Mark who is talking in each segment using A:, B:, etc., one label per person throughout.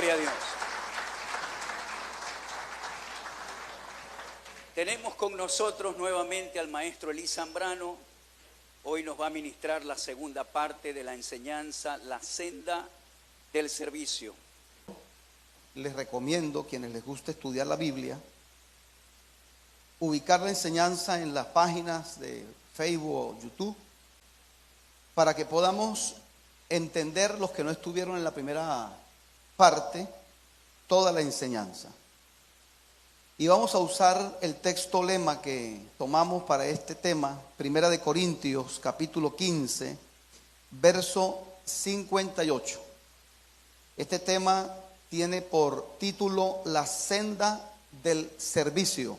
A: Gloria a Dios. Tenemos con nosotros nuevamente al maestro Elí Zambrano. Hoy nos va a ministrar la segunda parte de la enseñanza, la senda del servicio.
B: Les recomiendo, quienes les guste estudiar la Biblia, ubicar la enseñanza en las páginas de Facebook o YouTube para que podamos entender, los que no estuvieron en la primera parte, toda la enseñanza. Y vamos a usar el texto lema que tomamos para este tema, Primera de Corintios, capítulo 15, verso 58. Este tema tiene por título La senda del servicio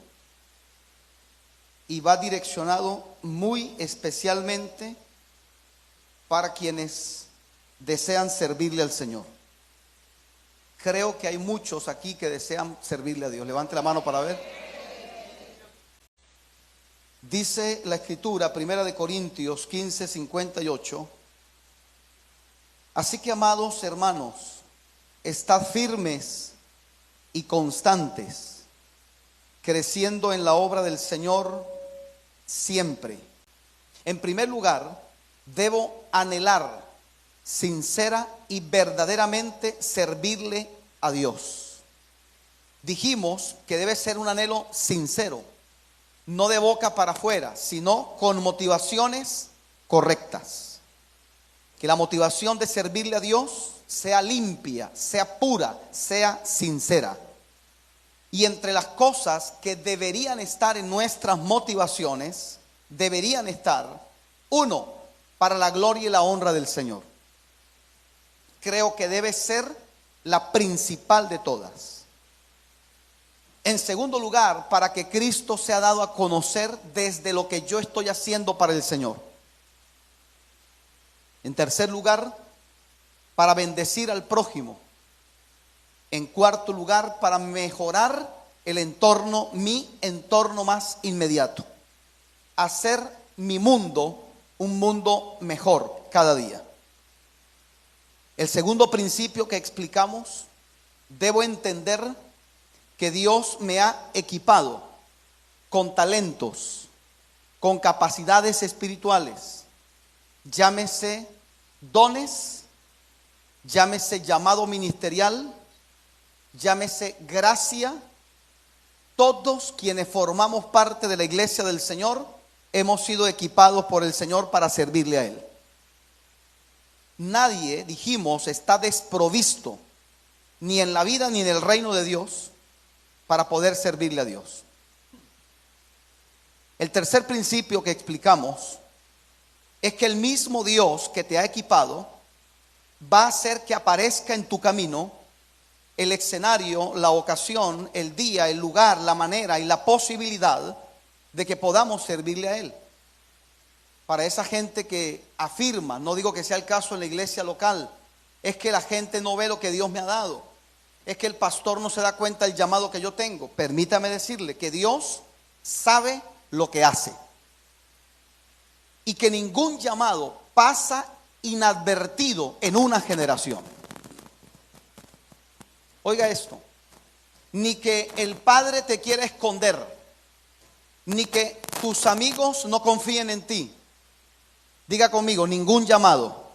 B: y va direccionado muy especialmente para quienes desean servirle al Señor. Creo que hay muchos aquí que desean servirle a Dios. Levante la mano para ver. Dice la Escritura, Primera de Corintios 15, 58. Así que, amados hermanos, estad firmes y constantes, creciendo en la obra del Señor siempre. En primer lugar, debo anhelar sincera y verdaderamente servirle a Dios. Dijimos que debe ser un anhelo sincero, no de boca para afuera, sino con motivaciones correctas. Que la motivación de servirle a Dios sea limpia, sea pura, sea sincera. Y entre las cosas que deberían estar en nuestras motivaciones, deberían estar, uno, para la gloria y la honra del Señor. Creo que debe ser la principal de todas. En segundo lugar, para que Cristo sea dado a conocer desde lo que yo estoy haciendo para el Señor. En tercer lugar, para bendecir al prójimo. En cuarto lugar, para mejorar el entorno, mi entorno más inmediato. Hacer mi mundo un mundo mejor cada día. El segundo principio que explicamos, debo entender que Dios me ha equipado con talentos, con capacidades espirituales, llámese dones, llámese llamado ministerial, llámese gracia. Todos quienes formamos parte de la iglesia del Señor hemos sido equipados por el Señor para servirle a Él. Nadie, dijimos, está desprovisto, ni en la vida ni en el reino de Dios, para poder servirle a Dios. El tercer principio que explicamos es que el mismo Dios que te ha equipado va a hacer que aparezca en tu camino el escenario, la ocasión, el día, el lugar, la manera y la posibilidad de que podamos servirle a Él. Para esa gente que afirma, no digo que sea el caso en la iglesia local, es que la gente no ve lo que Dios me ha dado, es que el pastor no se da cuenta del llamado que yo tengo. Permítame decirle que Dios sabe lo que hace y que ningún llamado pasa inadvertido en una generación. Oiga esto, ni que el padre te quiera esconder, ni que tus amigos no confíen en ti. Diga conmigo, ningún llamado.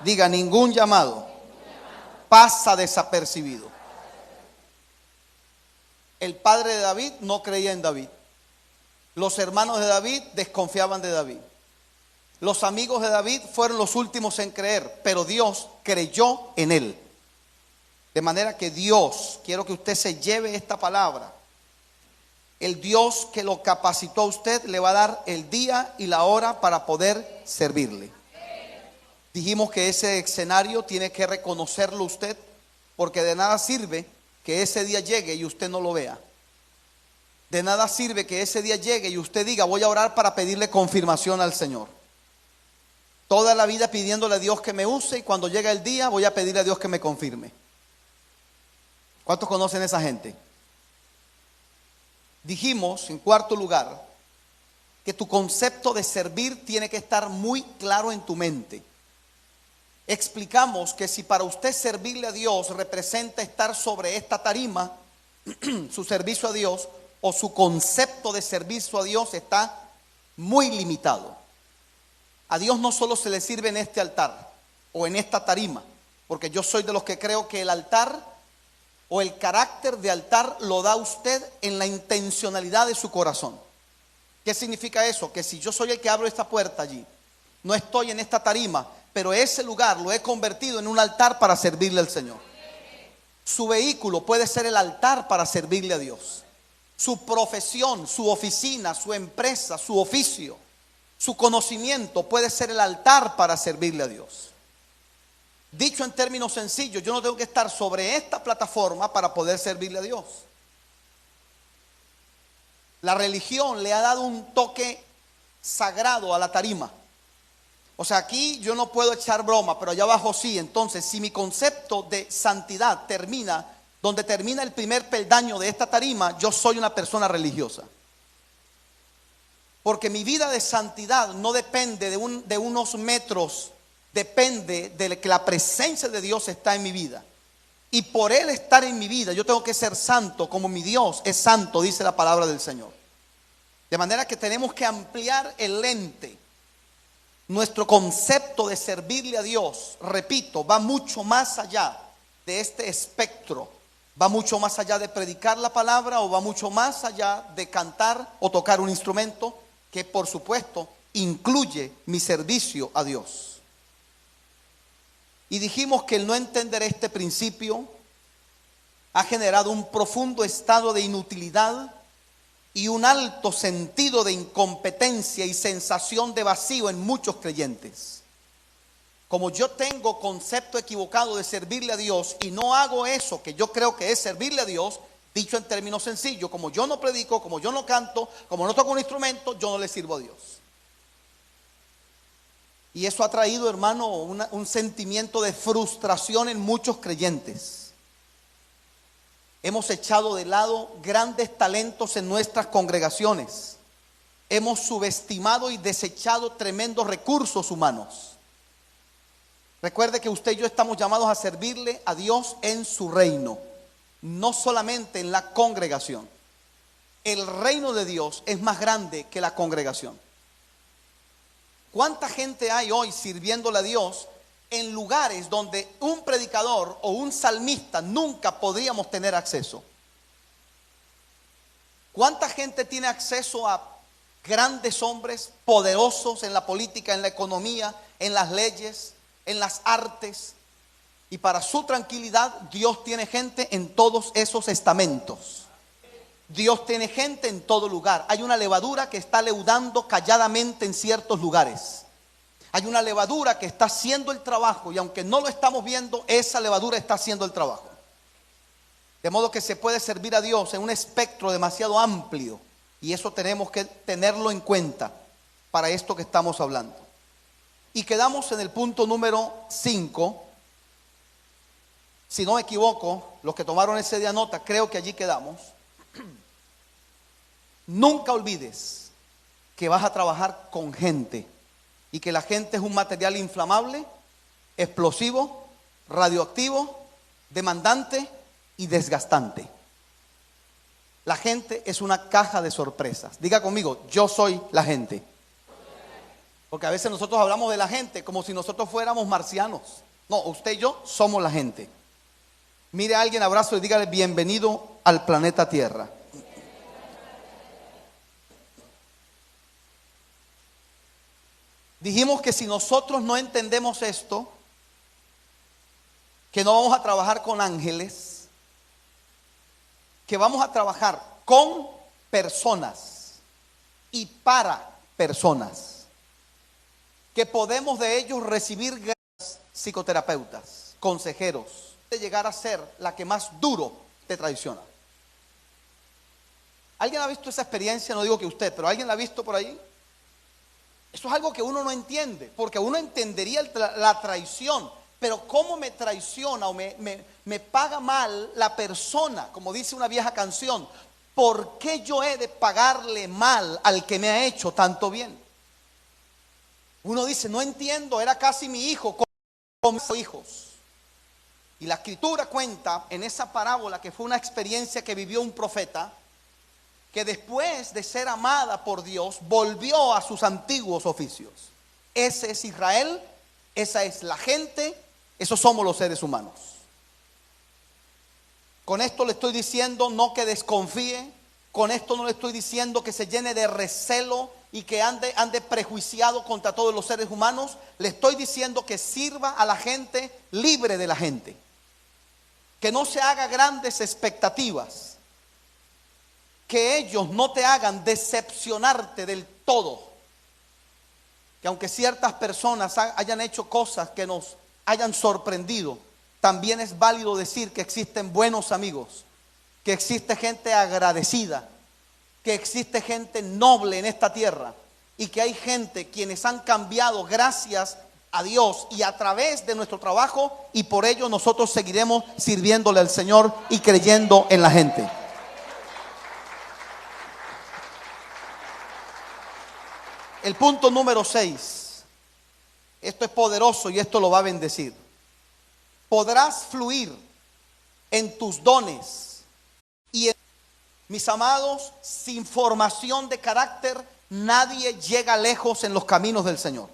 B: Diga, ningún llamado pasa desapercibido. El padre de David no creía en David. Los hermanos de David desconfiaban de David. Los amigos de David fueron los últimos en creer, pero Dios creyó en él. De manera que Dios, quiero que usted se lleve esta palabra. El Dios que lo capacitó a usted le va a dar el día y la hora para poder servirle. Dijimos que ese escenario tiene que reconocerlo usted, porque de nada sirve que ese día llegue y usted no lo vea. De nada sirve que ese día llegue y usted diga, voy a orar para pedirle confirmación al Señor. Toda la vida pidiéndole a Dios que me use, y cuando llega el día voy a pedirle a Dios que me confirme. ¿Cuántos conocen a esa gente? Dijimos, en cuarto lugar, que tu concepto de servir tiene que estar muy claro en tu mente. explicamos que si para usted servirle a Dios representa estar sobre esta tarima, su servicio a Dios o su concepto de servicio a Dios está muy limitado. A Dios no solo se le sirve en este altar o en esta tarima, porque yo soy de los que creo que el altar o el carácter de altar lo da usted en la intencionalidad de su corazón. ¿Qué significa eso? Que si yo soy el que abro esta puerta allí, no estoy en esta tarima, pero ese lugar lo he convertido en un altar para servirle al Señor. Su vehículo puede ser el altar para servirle a Dios. Su profesión, su oficina, su empresa, su oficio, su conocimiento puede ser el altar para servirle a Dios. Dicho en términos sencillos, yo no tengo que estar sobre esta plataforma para poder servirle a Dios. La religión le ha dado un toque sagrado a la tarima. O sea, aquí yo no puedo echar broma, pero allá abajo sí. Entonces, si mi concepto de santidad termina donde termina el primer peldaño de esta tarima, yo soy una persona religiosa. Porque mi vida de santidad no depende de unos metros, depende de que la presencia de Dios está en mi vida. Y por Él estar en mi vida, yo tengo que ser santo como mi Dios es santo, dice la palabra del Señor. De manera que tenemos que ampliar el lente. Nuestro concepto de servirle a Dios, repito, va mucho más allá de este espectro. Va mucho más allá de predicar la palabra o va mucho más allá de cantar o tocar un instrumento, que por supuesto incluye mi servicio a Dios. Y dijimos que el no entender este principio ha generado un profundo estado de inutilidad y un alto sentido de incompetencia y sensación de vacío en muchos creyentes. Como yo tengo concepto equivocado de servirle a Dios y no hago eso que yo creo que es servirle a Dios, dicho en términos sencillos, como yo no predico, como yo no canto, como no toco un instrumento, yo no le sirvo a Dios. Y eso ha traído, hermano, un sentimiento de frustración en muchos creyentes. Hemos echado de lado grandes talentos en nuestras congregaciones. Hemos subestimado y desechado tremendos recursos humanos. Recuerde que usted y yo estamos llamados a servirle a Dios en su reino, no solamente en la congregación. El reino de Dios es más grande que la congregación. ¿Cuánta gente hay hoy sirviéndole a Dios en lugares donde un predicador o un salmista nunca podríamos tener acceso? ¿Cuánta gente tiene acceso a grandes hombres poderosos en la política, en la economía, en las leyes, en las artes? Y para su tranquilidad, Dios tiene gente en todos esos estamentos. Dios tiene gente en todo lugar. Hay una levadura que está leudando calladamente en ciertos lugares. Hay una levadura que está haciendo el trabajo y aunque no lo estamos viendo, esa levadura está haciendo el trabajo. De modo que se puede servir a Dios en un espectro demasiado amplio y eso tenemos que tenerlo en cuenta para esto que estamos hablando. Y quedamos en el punto número 5. Si no me equivoco, los que tomaron ese día nota, creo que allí quedamos. Nunca olvides que vas a trabajar con gente y que la gente es un material inflamable, explosivo, radioactivo, demandante y desgastante. La gente es una caja de sorpresas. Diga conmigo, yo soy la gente. Porque a veces nosotros hablamos de la gente como si nosotros fuéramos marcianos. No, usted y yo somos la gente. Mire a alguien, abrazo y dígale bienvenido al planeta Tierra. Dijimos que si nosotros no entendemos esto, que no vamos a trabajar con ángeles, que vamos a trabajar con personas y para personas, que podemos de ellos recibir grandes psicoterapeutas, consejeros, de llegar a ser la que más duro te traiciona. ¿Alguien ha visto esa experiencia? No digo que usted, pero ¿alguien la ha visto por ahí? Eso es algo que uno no entiende, porque uno entendería la traición, pero ¿cómo me traiciona o me paga mal la persona? Como dice una vieja canción, ¿por qué yo he de pagarle mal al que me ha hecho tanto bien? Uno dice, no entiendo, era casi mi hijo, como hijos. Y la escritura cuenta en esa parábola que fue una experiencia que vivió un profeta, que después de ser amada por Dios, volvió a sus antiguos oficios. Ese es Israel, esa es la gente, esos somos los seres humanos. Con esto le estoy diciendo no que desconfíe, con esto no le estoy diciendo que se llene de recelo y que ande prejuiciado contra todos los seres humanos. Le estoy diciendo que sirva a la gente libre de la gente, que no se haga grandes expectativas, que ellos no te hagan decepcionarte del todo, que aunque ciertas personas hayan hecho cosas que nos hayan sorprendido, también es válido decir que existen buenos amigos, que existe gente agradecida, que existe gente noble en esta tierra y que hay gente quienes han cambiado gracias a Dios y a través de nuestro trabajo, y por ello nosotros seguiremos sirviéndole al Señor y creyendo en la gente. El punto número 6. Esto es poderoso y esto lo va a bendecir. Podrás fluir en tus dones y mis amados, sin formación de carácter, nadie llega lejos en los caminos del Señor.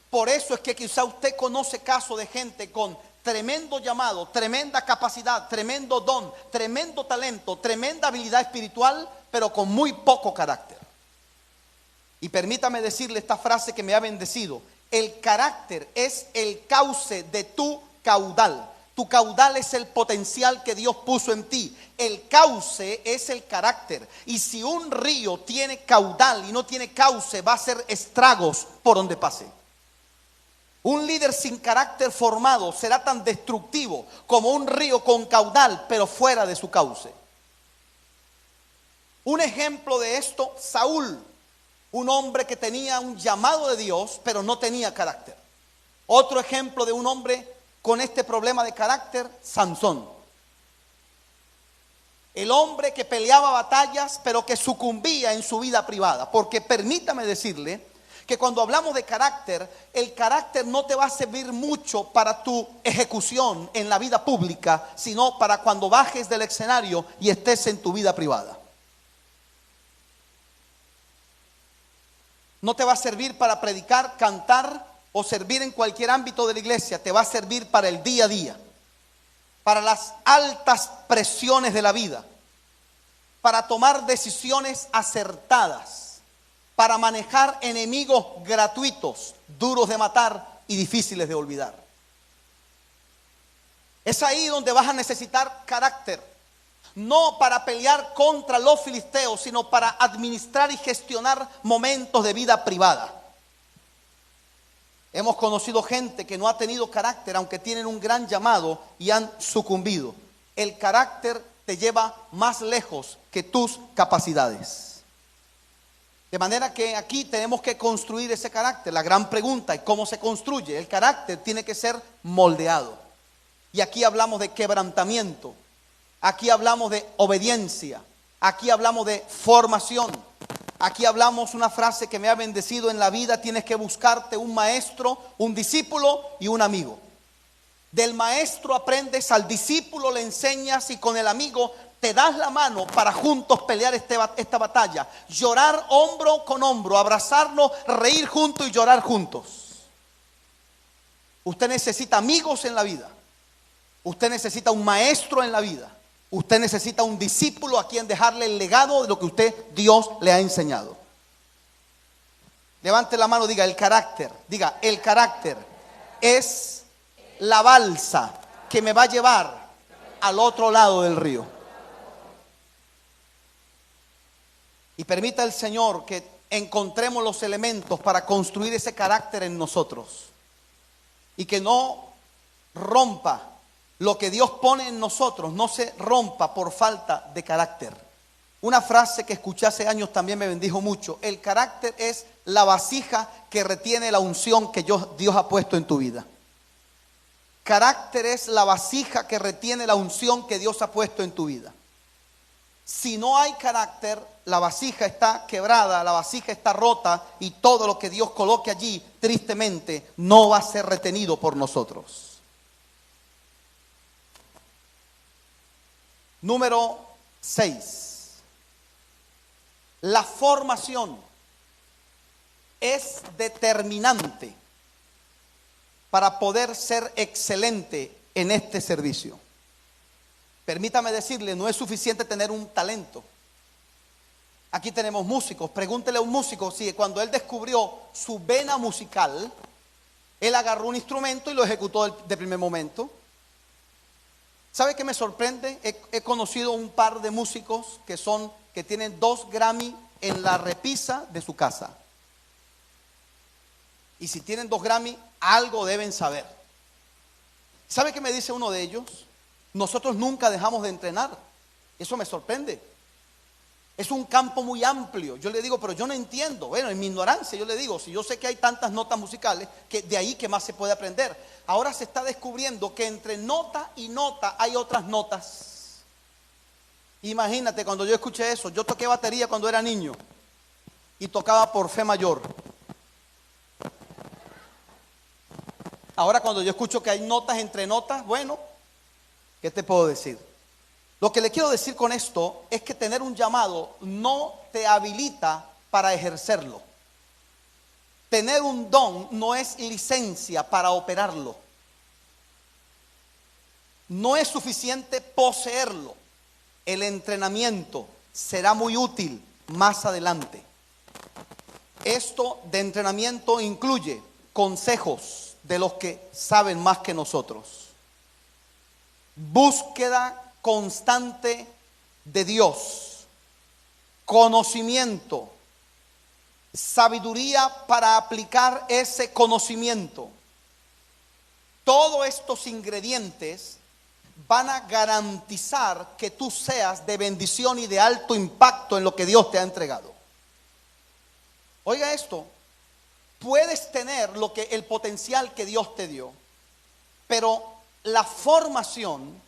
B: Por eso es que quizá usted conoce casos de gente con tremendo llamado, tremenda capacidad, tremendo don, tremendo talento, tremenda habilidad espiritual, pero con muy poco carácter. Y permítame decirle esta frase que me ha bendecido: el carácter es el cauce de tu caudal. Tu caudal es el potencial que Dios puso en ti. El cauce es el carácter. Y si un río tiene caudal y no tiene cauce, va a hacer estragos por donde pase. Un líder sin carácter formado será tan destructivo como un río con caudal, pero fuera de su cauce. Un ejemplo de esto, Saúl, un hombre que tenía un llamado de Dios, pero no tenía carácter. Otro ejemplo de un hombre con este problema de carácter, Sansón. El hombre que peleaba batallas, pero que sucumbía en su vida privada. Porque permítame decirle que cuando hablamos de carácter, el carácter no te va a servir mucho para tu ejecución en la vida pública, sino para cuando bajes del escenario y estés en tu vida privada. No te va a servir para predicar, cantar o servir en cualquier ámbito de la iglesia. Te va a servir para el día a día, para las altas presiones de la vida, para tomar decisiones acertadas, para manejar enemigos gratuitos, duros de matar y difíciles de olvidar. Es ahí donde vas a necesitar carácter. No para pelear contra los filisteos, sino para administrar y gestionar momentos de vida privada. Hemos conocido gente que no ha tenido carácter, aunque tienen un gran llamado, y han sucumbido. El carácter te lleva más lejos que tus capacidades. De manera que aquí tenemos que construir ese carácter. La gran pregunta es cómo se construye. El carácter tiene que ser moldeado. Y aquí hablamos de quebrantamiento. Aquí hablamos de obediencia, aquí hablamos de formación, aquí hablamos una frase que me ha bendecido en la vida: tienes que buscarte un maestro, un discípulo y un amigo. Del maestro aprendes, al discípulo le enseñas y con el amigo te das la mano para juntos pelear esta batalla. Llorar hombro con hombro, abrazarnos, reír juntos y llorar juntos. Usted necesita amigos en la vida, usted necesita un maestro en la vida. Usted necesita un discípulo a quien dejarle el legado de lo que Dios le ha enseñado. Levante la mano, diga el carácter. Diga, el carácter es la balsa que me va a llevar al otro lado del río. Y permita el Señor que encontremos los elementos para construir ese carácter en nosotros. Y que no rompa. Lo que Dios pone en nosotros no se rompa por falta de carácter. Una frase que escuché hace años también me bendijo mucho: el carácter es la vasija que retiene la unción que Dios ha puesto en tu vida. Carácter es la vasija que retiene la unción que Dios ha puesto en tu vida. Si no hay carácter, la vasija está quebrada, la vasija está rota y todo lo que Dios coloque allí, tristemente, no va a ser retenido por nosotros. Número 6. La formación es determinante para poder ser excelente en este servicio. Permítame decirle, no es suficiente tener un talento. Aquí tenemos músicos. Pregúntele a un músico si cuando él descubrió su vena musical, él agarró un instrumento y lo ejecutó de primer momento. ¿Sabe qué me sorprende? He conocido un par de músicos que tienen 2 Grammy en la repisa de su casa. Y si tienen 2 Grammy, algo deben saber. ¿Sabe qué me dice uno de ellos? Nosotros nunca dejamos de entrenar. Eso me sorprende. Es un campo muy amplio. Yo le digo, pero yo no entiendo. Bueno, en mi ignorancia yo le digo, si yo sé que hay tantas notas musicales, que de ahí que más se puede aprender. Ahora se está descubriendo que entre nota y nota hay otras notas. Imagínate, cuando yo escuché eso, yo toqué batería cuando era niño y tocaba por fe mayor. Ahora cuando yo escucho que hay notas entre notas, bueno, ¿qué te puedo decir? Lo que le quiero decir con esto es que tener un llamado no te habilita para ejercerlo. Tener un don no es licencia para operarlo. No es suficiente poseerlo. El entrenamiento será muy útil más adelante. Esto de entrenamiento incluye consejos de los que saben más que nosotros. Búsqueda constante de Dios, conocimiento, sabiduría para aplicar ese conocimiento. Todos estos ingredientes van a garantizar que tú seas de bendición y de alto impacto en lo que Dios te ha entregado. Oiga esto, puedes tener el potencial que Dios te dio, pero la formación,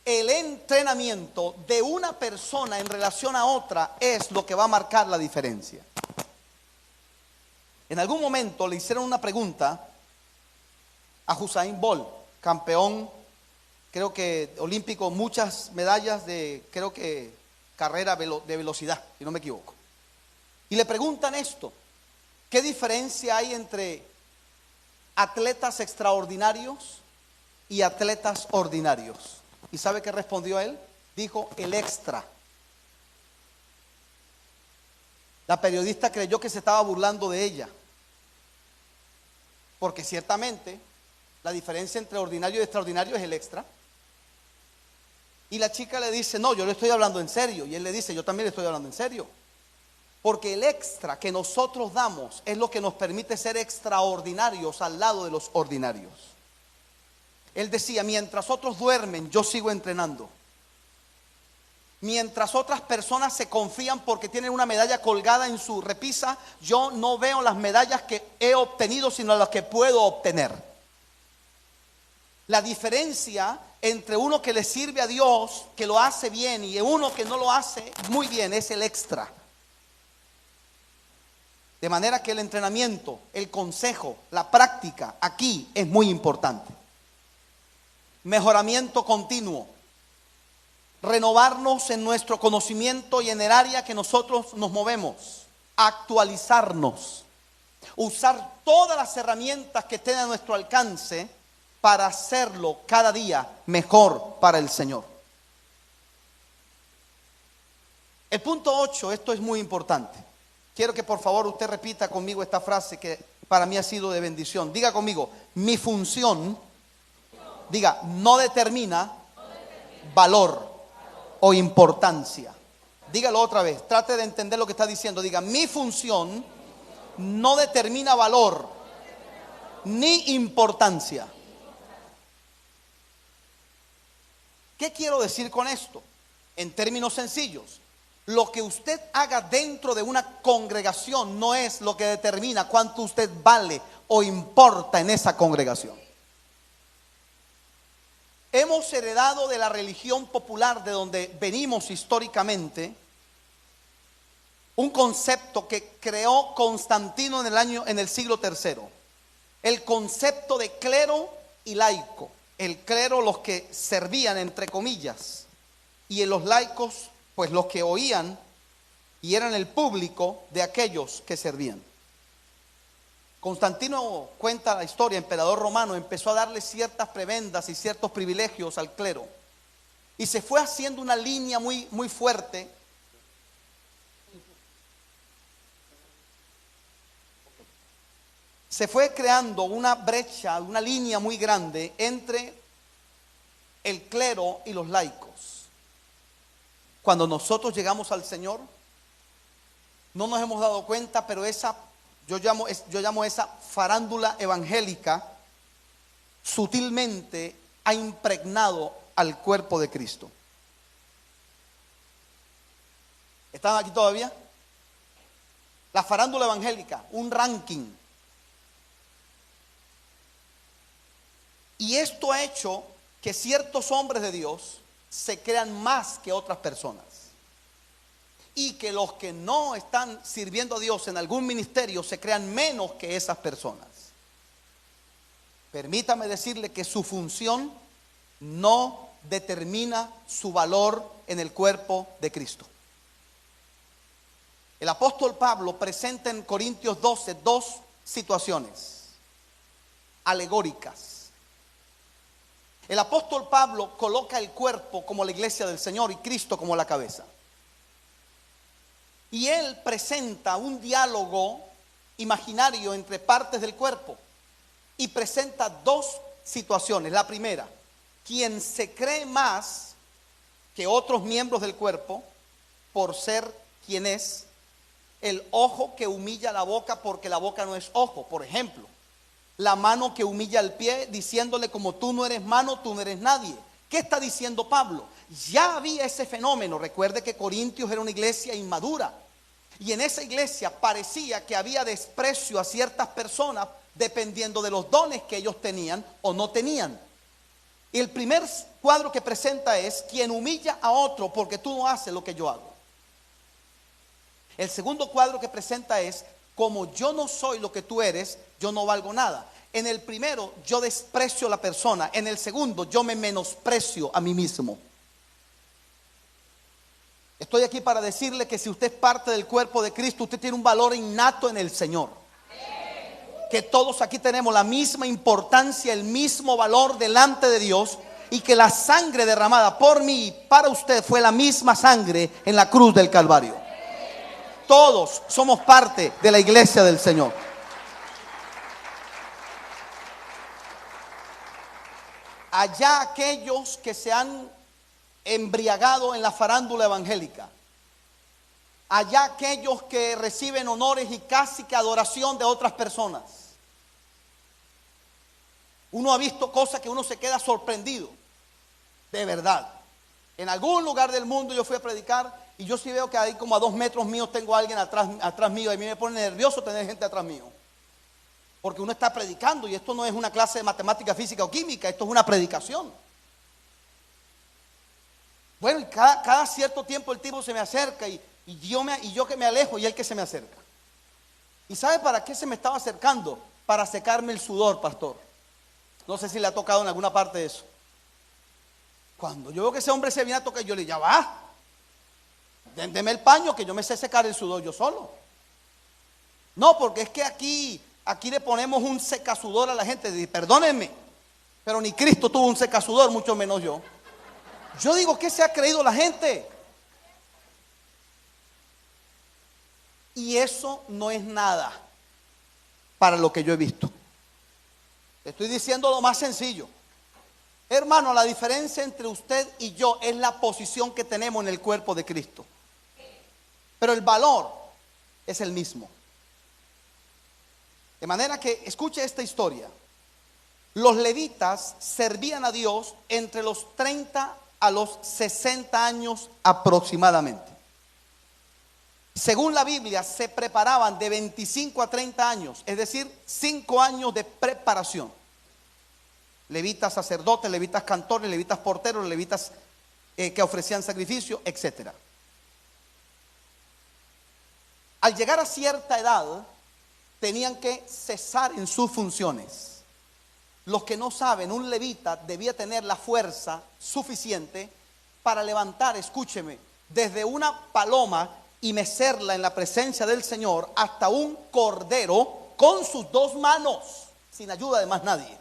B: el entrenamiento de una persona en relación a otra es lo que va a marcar la diferencia. En algún momento le hicieron una pregunta a Usain Bolt, campeón, creo que olímpico, muchas medallas de, creo que carrera de velocidad, si no me equivoco. Y le preguntan esto: ¿qué diferencia hay entre atletas extraordinarios y atletas ordinarios? ¿Y sabe qué respondió él? Dijo: el extra. La periodista creyó que se estaba burlando de ella, porque ciertamente la diferencia entre ordinario y extraordinario es el extra. Y la chica le dice: no, yo le estoy hablando en serio. Y él le dice: yo también le estoy hablando en serio. Porque el extra que nosotros damos es lo que nos permite ser extraordinarios al lado de los ordinarios. Él decía: mientras otros duermen, yo sigo entrenando. Mientras otras personas se confían porque tienen una medalla colgada en su repisa, yo no veo las medallas que he obtenido, sino las que puedo obtener. La diferencia entre uno que le sirve a Dios, que lo hace bien, y uno que no lo hace muy bien, es el extra. De manera que el entrenamiento, el consejo, la práctica aquí es muy importante. Mejoramiento continuo. Renovarnos en nuestro conocimiento y en el área que nosotros nos movemos. Actualizarnos. Usar todas las herramientas que estén a nuestro alcance para hacerlo cada día mejor para el Señor. El punto 8, esto es muy importante. Quiero que por favor usted repita conmigo esta frase que para mí ha sido de bendición. Diga conmigo: mi función, diga, no determina valor o importancia. Dígalo otra vez, trate de entender lo que está diciendo. Diga: mi función no determina valor ni importancia. ¿Qué quiero decir con esto? En términos sencillos, lo que usted haga dentro de una congregación no es lo que determina cuánto usted vale o importa en esa congregación. hemos heredado de la religión popular de donde venimos históricamente un concepto que creó Constantino en el siglo III. El concepto de clero y laico. El clero, los que servían entre comillas, y en los laicos, pues los que oían y eran el público de aquellos que servían. Constantino, cuenta la historia, emperador romano, empezó a darle ciertas prebendas y ciertos privilegios al clero. Y se fue haciendo una línea muy, muy fuerte. Se fue creando una brecha, una línea muy grande entre el clero y los laicos. Cuando nosotros llegamos al Señor, no nos hemos dado cuenta, pero yo llamo esa farándula evangélica, sutilmente ha impregnado al cuerpo de Cristo. ¿Están aquí todavía? La farándula evangélica, un ranking. Y esto ha hecho que ciertos hombres de Dios se crean más que otras personas. Y que los que no están sirviendo a Dios en algún ministerio se crean menos que esas personas. Permítame decirle que su función no determina su valor en el cuerpo de Cristo. El apóstol Pablo presenta en Corintios 12 dos situaciones alegóricas. El apóstol Pablo coloca el cuerpo como la iglesia del Señor y Cristo como la cabeza. Y él presenta un diálogo imaginario entre partes del cuerpo y presenta dos situaciones. La primera, quien se cree más que otros miembros del cuerpo por ser quien es, el ojo que humilla la boca porque la boca no es ojo, por ejemplo. La mano que humilla al pie diciéndole como tú no eres mano, tú no eres nadie. ¿Qué está diciendo Pablo? Ya había ese fenómeno. Recuerde que Corintios era una iglesia inmadura. Y en esa iglesia parecía que había desprecio a ciertas personas dependiendo de los dones que ellos tenían o no tenían. Y el primer cuadro que presenta es quien humilla a otro porque tú no haces lo que yo hago. El segundo cuadro que presenta es como yo no soy lo que tú eres, yo no valgo nada. En el primero yo desprecio a la persona, en el segundo yo me menosprecio a mí mismo. Estoy aquí para decirle que si usted es parte del cuerpo de Cristo, usted tiene un valor innato en el Señor. Que todos aquí tenemos la misma importancia, el mismo valor delante de Dios. Y que la sangre derramada por mí y para usted fue la misma sangre en la cruz del Calvario. Todos somos parte de la iglesia del Señor. Allá aquellos que se han embriagado en la farándula evangélica. Allá aquellos que reciben honores y casi que adoración de otras personas. Uno ha visto cosas que uno se queda sorprendido. De verdad. En algún lugar del mundo yo fui a predicar y yo sí veo que ahí como a 2 metros míos tengo a alguien atrás mío. Y a mí me pone nervioso tener gente atrás mío. Porque uno está predicando y esto no es una clase de matemática, física o química. Esto es una predicación. Bueno, y cada cierto tiempo el tipo se me acerca y yo que me alejo y él que se me acerca. ¿Y sabe para qué se me estaba acercando? Para secarme el sudor, pastor. No sé si le ha tocado en alguna parte de eso. Cuando yo veo que ese hombre se viene a tocar, yo le digo, ya va. Deme el paño que yo me sé secar el sudor yo solo. No, porque es que aquí le ponemos un secasudor a la gente. Perdónenme, pero ni Cristo tuvo un secasudor, mucho menos yo. Yo digo, ¿qué se ha creído la gente? Y eso no es nada para lo que yo he visto. Estoy diciendo lo más sencillo. Hermano, la diferencia entre usted y yo es la posición que tenemos en el cuerpo de Cristo. Pero el valor es el mismo. De manera que, escuche esta historia. Los levitas servían a Dios entre los 30 a los 60 años aproximadamente. Según la Biblia, se preparaban de 25 a 30 años, es decir, 5 años de preparación. levitas sacerdotes, levitas cantores, levitas porteros, levitas que ofrecían sacrificio, etc. Al llegar a cierta edad, tenían que cesar en sus funciones. Los que no saben, un levita debía tener la fuerza suficiente para levantar, escúcheme, desde una paloma y mecerla en la presencia del Señor hasta un cordero con sus dos manos, sin ayuda de más nadie.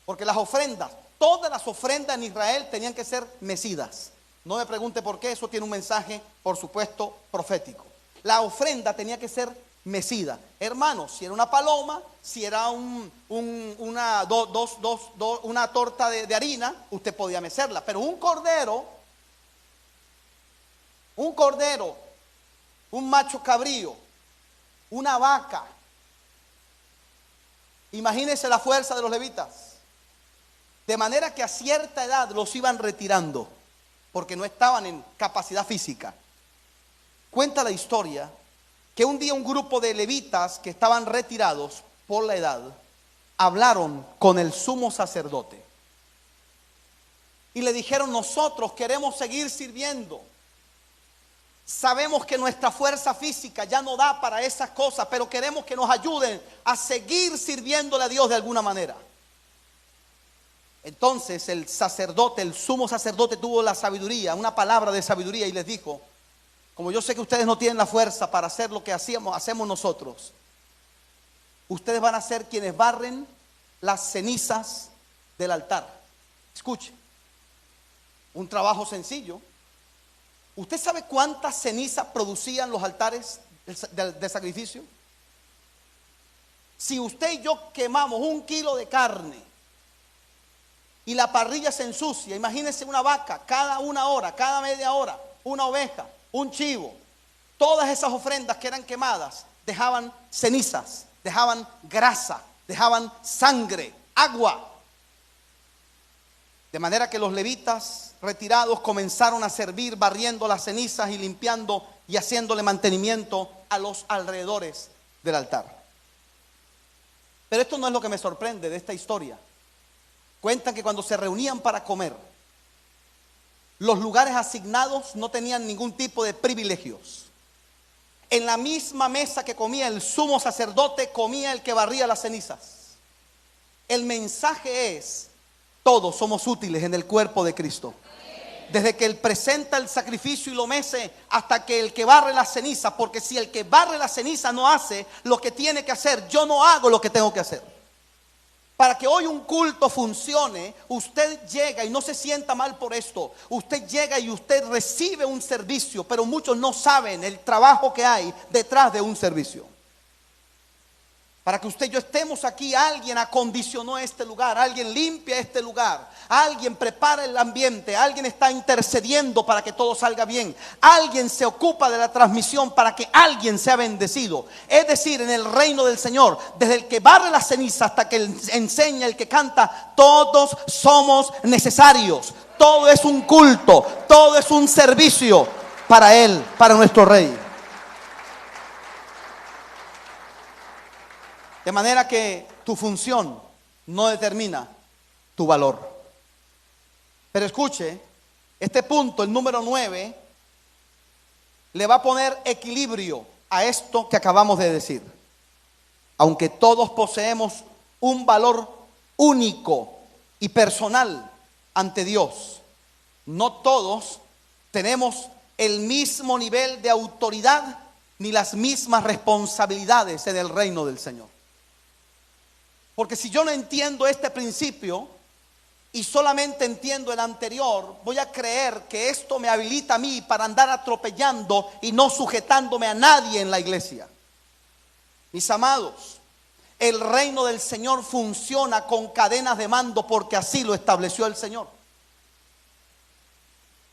B: Porque las ofrendas, todas las ofrendas en Israel tenían que ser mecidas. No me pregunte por qué, eso tiene un mensaje, por supuesto, profético. La ofrenda tenía que ser mecida. Hermanos, si era una paloma, si era una torta de harina, usted podía mecerla. Pero un cordero, un macho cabrío, una vaca. Imagínense la fuerza de los levitas. De manera que a cierta edad los iban retirando, porque no estaban en capacidad física. Cuenta la historia que un día un grupo de levitas que estaban retirados por la edad hablaron con el sumo sacerdote y le dijeron: nosotros queremos seguir sirviendo. Sabemos que nuestra fuerza física ya no da para esas cosas, pero queremos que nos ayuden a seguir sirviéndole a Dios de alguna manera. Entonces el sacerdote, el sumo sacerdote, tuvo la sabiduría, una palabra de sabiduría, y les dijo: como yo sé que ustedes no tienen la fuerza para hacer lo que hacemos nosotros, ustedes van a ser quienes barren las cenizas del altar. Escuche, un trabajo sencillo. ¿Usted sabe cuántas cenizas producían los altares de sacrificio? Si usted y yo quemamos 1 kilo de carne y la parrilla se ensucia, imagínese una vaca cada 1 hora, cada media hora, una oveja, un chivo. Todas esas ofrendas que eran quemadas dejaban cenizas, dejaban grasa, dejaban sangre, agua. De manera que los levitas retirados comenzaron a servir barriendo las cenizas y limpiando y haciéndole mantenimiento a los alrededores del altar. Pero esto no es lo que me sorprende de esta historia. Cuentan que cuando se reunían para comer, los lugares asignados no tenían ningún tipo de privilegios. En la misma mesa que comía el sumo sacerdote, comía el que barría las cenizas. El mensaje es: todos somos útiles en el cuerpo de Cristo. Desde que Él presenta el sacrificio y lo mece hasta que el que barre la ceniza. Porque si el que barre la ceniza no hace lo que tiene que hacer, yo no hago lo que tengo que hacer. Para que hoy un culto funcione, usted llega y no se sienta mal por esto. Usted llega y usted recibe un servicio, pero muchos no saben el trabajo que hay detrás de un servicio. Para que usted y yo estemos aquí, alguien acondicionó este lugar, alguien limpia este lugar, alguien prepara el ambiente, alguien está intercediendo para que todo salga bien, alguien se ocupa de la transmisión para que alguien sea bendecido. Es decir, en el reino del Señor, desde el que barre la ceniza hasta que enseña, el que canta, todos somos necesarios. Todo es un culto, todo es un servicio para Él, para nuestro Rey. De manera que tu función no determina tu valor. Pero escuche, este punto, el número 9, le va a poner equilibrio a esto que acabamos de decir. Aunque todos poseemos un valor único y personal ante Dios, no todos tenemos el mismo nivel de autoridad ni las mismas responsabilidades en el reino del Señor. Porque si yo no entiendo este principio y solamente entiendo el anterior, voy a creer que esto me habilita a mí para andar atropellando y no sujetándome a nadie en la iglesia. Mis amados, el reino del Señor funciona con cadenas de mando porque así lo estableció el Señor.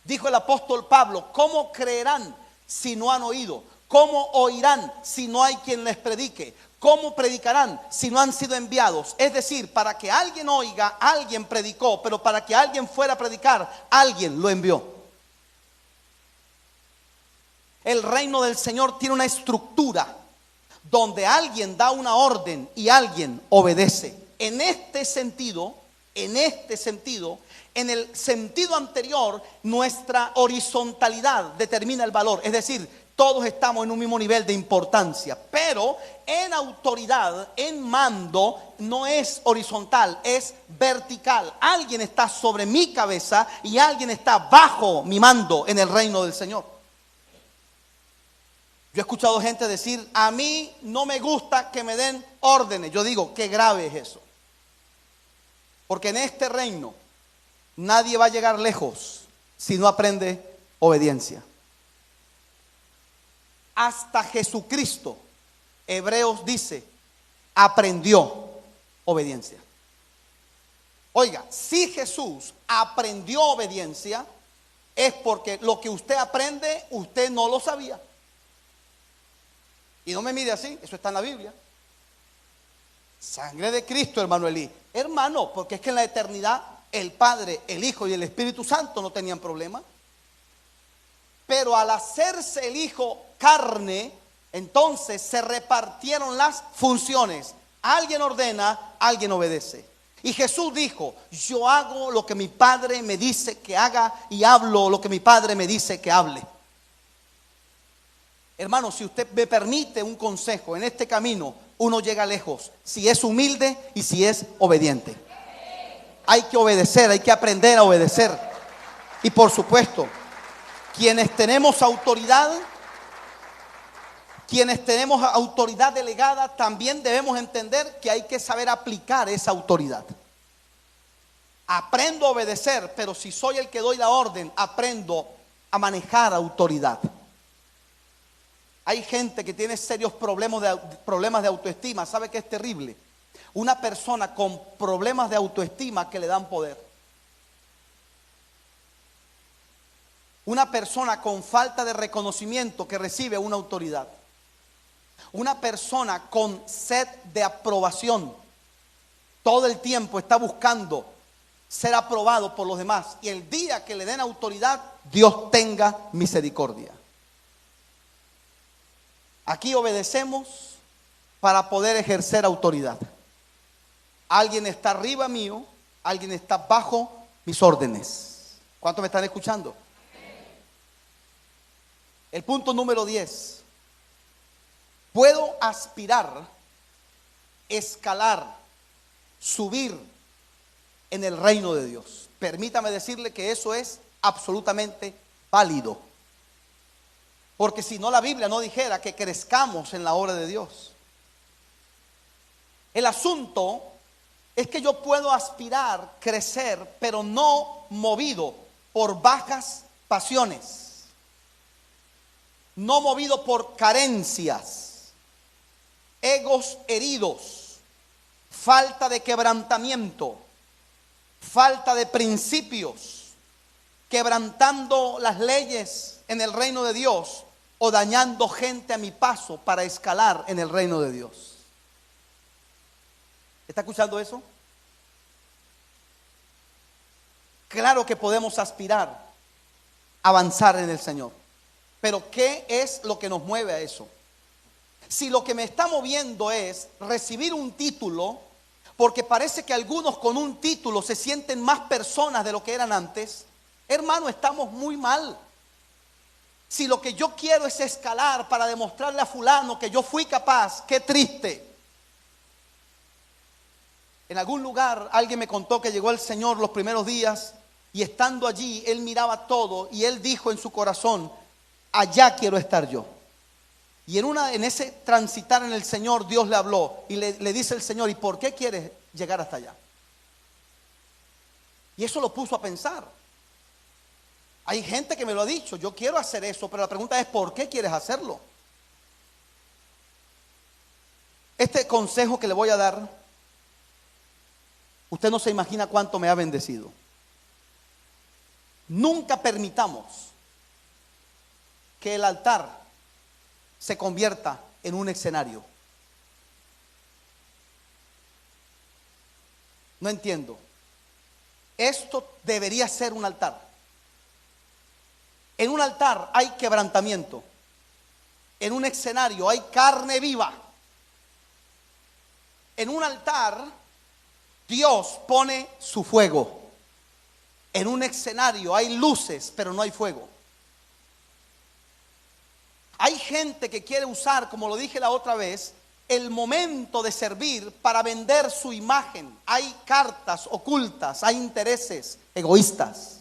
B: Dijo el apóstol Pablo: ¿cómo creerán si no han oído? ¿Cómo oirán si no hay quien les predique? ¿Cómo predicarán si no han sido enviados? Es decir, para que alguien oiga, alguien predicó, pero para que alguien fuera a predicar, alguien lo envió. El reino del Señor tiene una estructura donde alguien da una orden y alguien obedece. en este sentido, en el sentido anterior, nuestra horizontalidad determina el valor. Es decir, todos estamos en un mismo nivel de importancia, pero en autoridad, en mando, no es horizontal, es vertical. Alguien está sobre mi cabeza y alguien está bajo mi mando en el reino del Señor. Yo he escuchado gente decir: a mí no me gusta que me den órdenes. Yo digo: qué grave es eso. Porque en este reino nadie va a llegar lejos si no aprende obediencia. Hasta Jesucristo, Hebreos dice, aprendió obediencia. Oiga, si Jesús aprendió obediencia, es porque lo que usted aprende, usted no lo sabía. Y no me mire así, eso está en la Biblia. Sangre de Cristo, hermano Elí. Hermano, porque es que en la eternidad el Padre, el Hijo y el Espíritu Santo no tenían problema. Pero al hacerse el Hijo carne, entonces se repartieron las funciones. Alguien ordena, alguien obedece. Y Jesús dijo: yo hago lo que mi Padre me dice que haga y hablo lo que mi Padre me dice que hable. Hermano, si usted me permite un consejo, en este camino uno llega lejos si es humilde y si es obediente. Hay que obedecer, hay que aprender a obedecer. Y por supuesto, quienes tenemos autoridad delegada, también debemos entender que hay que saber aplicar esa autoridad. Aprendo a obedecer, pero si soy el que doy la orden, aprendo a manejar autoridad. Hay gente que tiene serios problemas de autoestima. ¿Sabe qué es terrible? Una persona con problemas de autoestima que le dan poder. Una persona con falta de reconocimiento que recibe una autoridad. Una persona con sed de aprobación. Todo el tiempo está buscando ser aprobado por los demás. Y el día que le den autoridad, Dios tenga misericordia. Aquí obedecemos para poder ejercer autoridad. Alguien está arriba mío, alguien está bajo mis órdenes. ¿Cuántos me están escuchando? El punto número 10. Puedo aspirar, escalar, subir en el reino de Dios. Permítame decirle que eso es absolutamente válido. Porque si no, la Biblia no dijera que crezcamos en la obra de Dios. El asunto es que yo puedo aspirar, crecer, pero no movido por bajas pasiones. No movido por carencias, egos heridos, falta de quebrantamiento, falta de principios, quebrantando las leyes en el reino de Dios o dañando gente a mi paso para escalar en el reino de Dios. ¿Está escuchando eso? Claro que podemos aspirar a avanzar en el Señor, pero ¿qué es lo que nos mueve a eso? Si lo que me está moviendo es recibir un título, porque parece que algunos con un título se sienten más personas de lo que eran antes, hermano, estamos muy mal. Si lo que yo quiero es escalar para demostrarle a fulano que yo fui capaz, qué triste. En algún lugar alguien me contó que llegó el Señor los primeros días y estando allí él miraba todo y él dijo en su corazón: allá quiero estar yo. Y en ese transitar en el Señor, Dios le habló y le dice el Señor: ¿y por qué quieres llegar hasta allá? Y eso lo puso a pensar. Hay gente que me lo ha dicho: yo quiero hacer eso, pero la pregunta es: ¿por qué quieres hacerlo? Este consejo que le voy a dar, usted no se imagina cuánto me ha bendecido. Nunca permitamos que el altar se convierta en un escenario. No entiendo. Esto debería ser un altar. En un altar hay quebrantamiento. En un escenario hay carne viva. En un altar Dios pone su fuego. En un escenario hay luces, pero no hay fuego. Hay gente que quiere usar, como lo dije la otra vez, el momento de servir para vender su imagen. Hay cartas ocultas, hay intereses egoístas.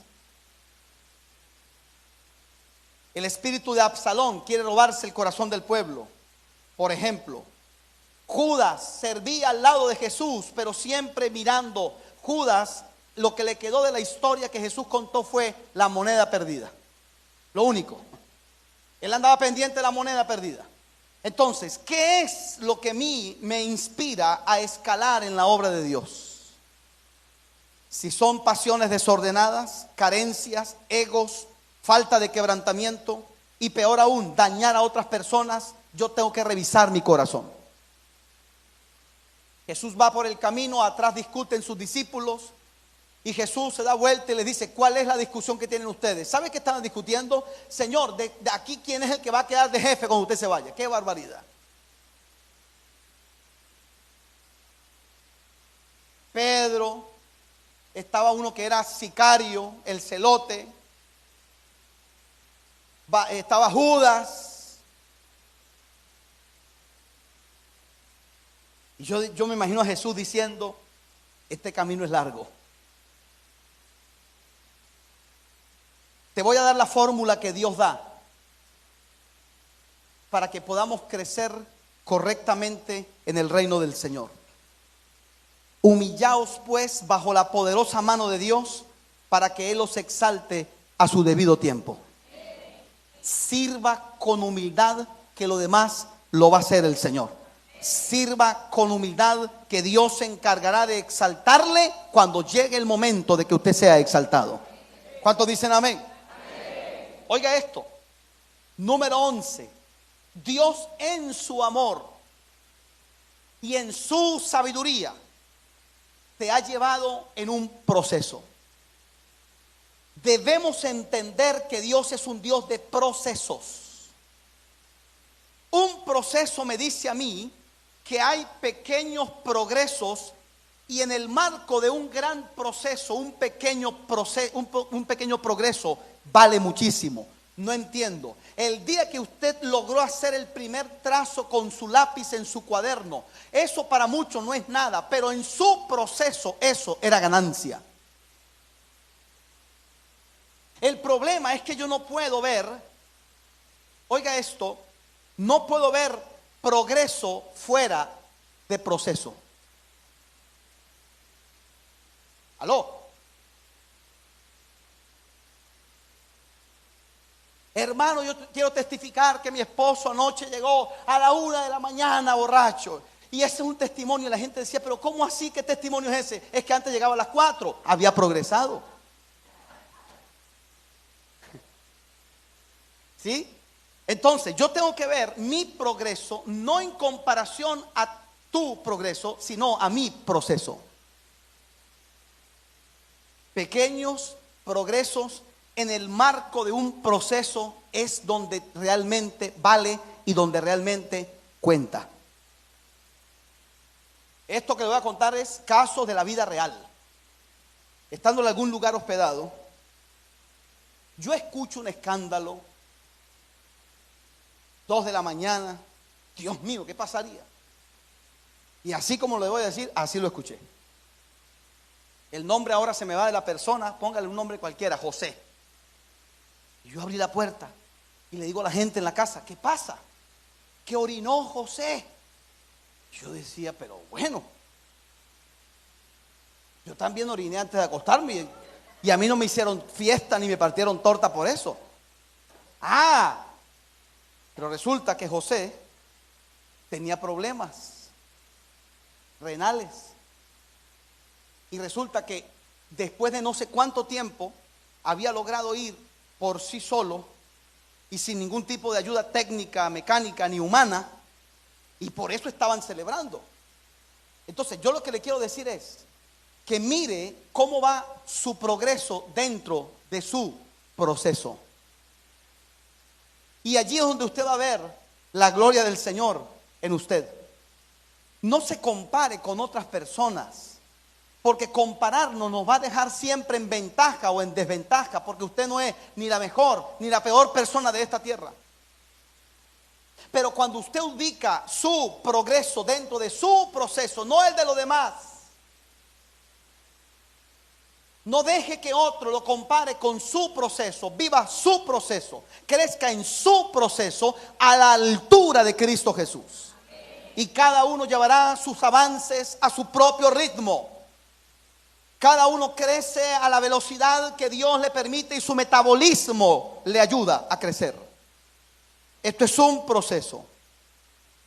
B: El espíritu de Absalón quiere robarse el corazón del pueblo. Por ejemplo, Judas servía al lado de Jesús, pero siempre mirando. Judas, lo que le quedó de la historia que Jesús contó fue la moneda perdida. Lo único. Él andaba pendiente de la moneda perdida. Entonces, ¿qué es lo que a mí me inspira a escalar en la obra de Dios? Si son pasiones desordenadas, carencias, egos, falta de quebrantamiento y peor aún, dañar a otras personas, yo tengo que revisar mi corazón. Jesús va por el camino, atrás discuten sus discípulos y Jesús se da vuelta y les dice: ¿cuál es la discusión que tienen ustedes? ¿Sabe qué estaban discutiendo? Señor, de aquí, ¿quién es el que va a quedar de jefe cuando usted se vaya? ¡Qué barbaridad! Pedro, estaba uno que era sicario, el celote, estaba Judas. Y yo me imagino a Jesús diciendo: este camino es largo. Te voy a dar la fórmula que Dios da para que podamos crecer correctamente en el reino del Señor. Humillaos pues bajo la poderosa mano de Dios para que Él os exalte a su debido tiempo. Sirva con humildad, que lo demás lo va a hacer el Señor. Sirva con humildad, que Dios se encargará de exaltarle cuando llegue el momento de que usted sea exaltado. ¿Cuántos dicen amén? Amén. Oiga esto. Número 11. Dios en su amor y en su sabiduría te ha llevado en un proceso. Debemos entender que Dios es un Dios de procesos. Un proceso me dice a mí que hay pequeños progresos, y en el marco de un gran proceso, un pequeño progreso vale muchísimo. No entiendo. El día que usted logró hacer el primer trazo con su lápiz en su cuaderno, eso para muchos no es nada, pero en su proceso eso era ganancia. El problema es que yo no puedo ver, oiga esto, no puedo ver progreso fuera de proceso. ¿Aló? Hermano, yo quiero testificar que mi esposo anoche llegó a la 1 de la mañana borracho. Y ese es un testimonio. La gente decía: pero ¿cómo así? ¿Qué testimonio es ese? Es que antes llegaba a las 4. Había progresado. ¿Sí? Entonces yo tengo que ver mi progreso no en comparación a tu progreso, sino a mi proceso. Pequeños progresos en el marco de un proceso es donde realmente vale y donde realmente cuenta. Esto que le voy a contar es casos de la vida real. Estando en algún lugar hospedado, yo escucho un escándalo, 2 de la mañana. Dios mío, ¿qué pasaría? Y así como le voy a decir, así lo escuché. El nombre ahora se me va de la persona, póngale un nombre cualquiera, José. Y yo abrí la puerta y le digo a la gente en la casa: ¿qué pasa? Que orinó José. Yo decía: pero bueno, yo también oriné antes de acostarme y a mí no me hicieron fiesta ni me partieron torta por eso. Pero resulta que José tenía problemas renales. Y resulta que después de no sé cuánto tiempo había logrado ir por sí solo y sin ningún tipo de ayuda técnica, mecánica ni humana, y por eso estaban celebrando. Entonces yo lo que le quiero decir es que mire cómo va su progreso dentro de su proceso. Y allí es donde usted va a ver la gloria del Señor en usted. No se compare con otras personas, Porque compararnos nos va a dejar siempre en ventaja o en desventaja, porque usted no es ni la mejor ni la peor persona de esta tierra. Pero cuando usted ubica su progreso dentro de su proceso, no el de los demás, no deje que otro lo compare con su proceso. Viva su proceso, crezca en su proceso a la altura de Cristo Jesús. Y cada uno llevará sus avances a su propio ritmo. Cada uno crece a la velocidad que Dios le permite y su metabolismo le ayuda a crecer. Esto es un proceso.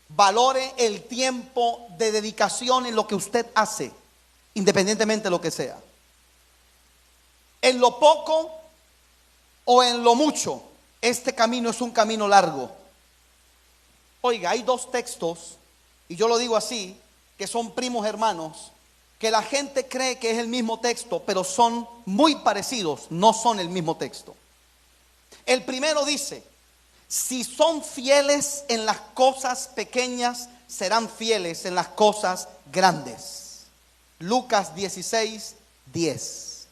B: Valore el tiempo de dedicación en lo que usted hace, independientemente de lo que sea. En lo poco o en lo mucho, este camino es un camino largo. Oiga, hay dos textos, y yo lo digo así, que son primos hermanos, que la gente cree que es el mismo texto, pero son muy parecidos, no son el mismo texto. El primero dice: si son fieles en las cosas pequeñas, serán fieles en las cosas grandes. Lucas 16:10.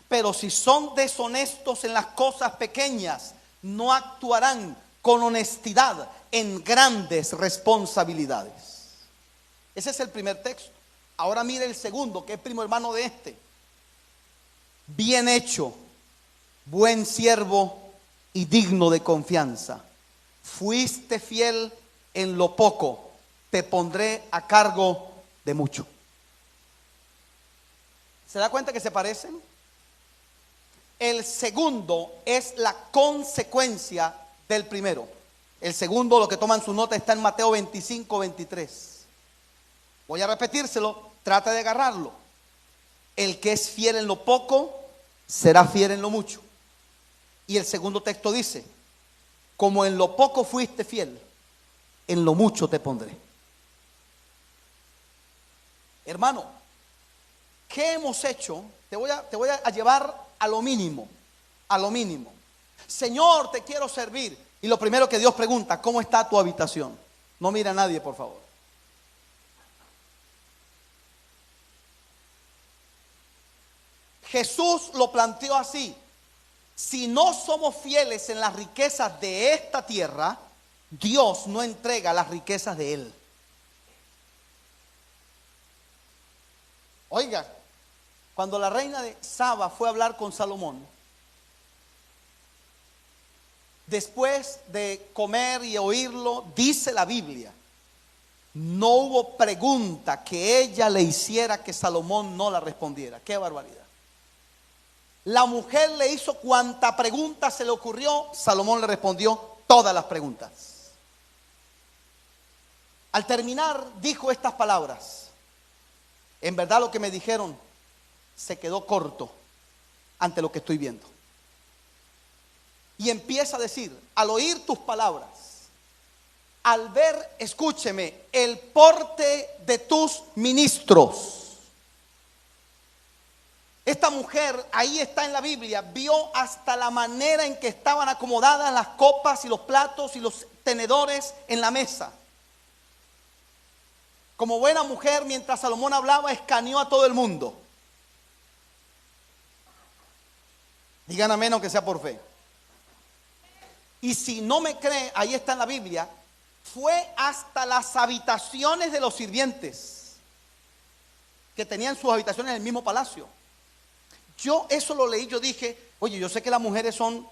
B: Pero si son deshonestos en las cosas pequeñas, no actuarán con honestidad en grandes responsabilidades. Ese es el primer texto. Ahora mire el segundo, que es primo hermano de este. Bien hecho, buen siervo y digno de confianza. Fuiste fiel en lo poco, te pondré a cargo de mucho. ¿Se da cuenta que se parecen? El segundo es la consecuencia del primero. El segundo, lo que toman su nota, está en Mateo 25:23. Voy a repetírselo, trata de agarrarlo. El que es fiel en lo poco, será fiel en lo mucho. Y el segundo texto dice: como en lo poco fuiste fiel, en lo mucho te pondré. Hermano, ¿qué hemos hecho? Te voy a llevar a lo mínimo, a lo mínimo. Señor, te quiero servir. Y lo primero que Dios pregunta: ¿cómo está tu habitación? No mira a nadie, por favor. Jesús lo planteó así: si no somos fieles en las riquezas de esta tierra, Dios no entrega las riquezas de Él. Oiga, cuando la reina de Saba fue a hablar con Salomón, después de comer y oírlo, dice la Biblia, no hubo pregunta que ella le hiciera que Salomón no la respondiera. ¡Qué barbaridad! La mujer le hizo cuanta pregunta se le ocurrió, Salomón le respondió todas las preguntas. Al terminar dijo estas palabras: en verdad lo que me dijeron se quedó corto ante lo que estoy viendo. Y empieza a decir: al oír tus palabras, al ver, escúcheme, el porte de tus ministros. Esta mujer, ahí está en la Biblia, vio hasta la manera en que estaban acomodadas las copas y los platos y los tenedores en la mesa. Como buena mujer, mientras Salomón hablaba, escaneó a todo el mundo. Digan amén, aunque sea por fe. Y si no me cree, ahí está en la Biblia, fue hasta las habitaciones de los sirvientes, que tenían sus habitaciones en el mismo palacio. Yo eso lo leí, yo dije, oye, yo sé que las mujeres son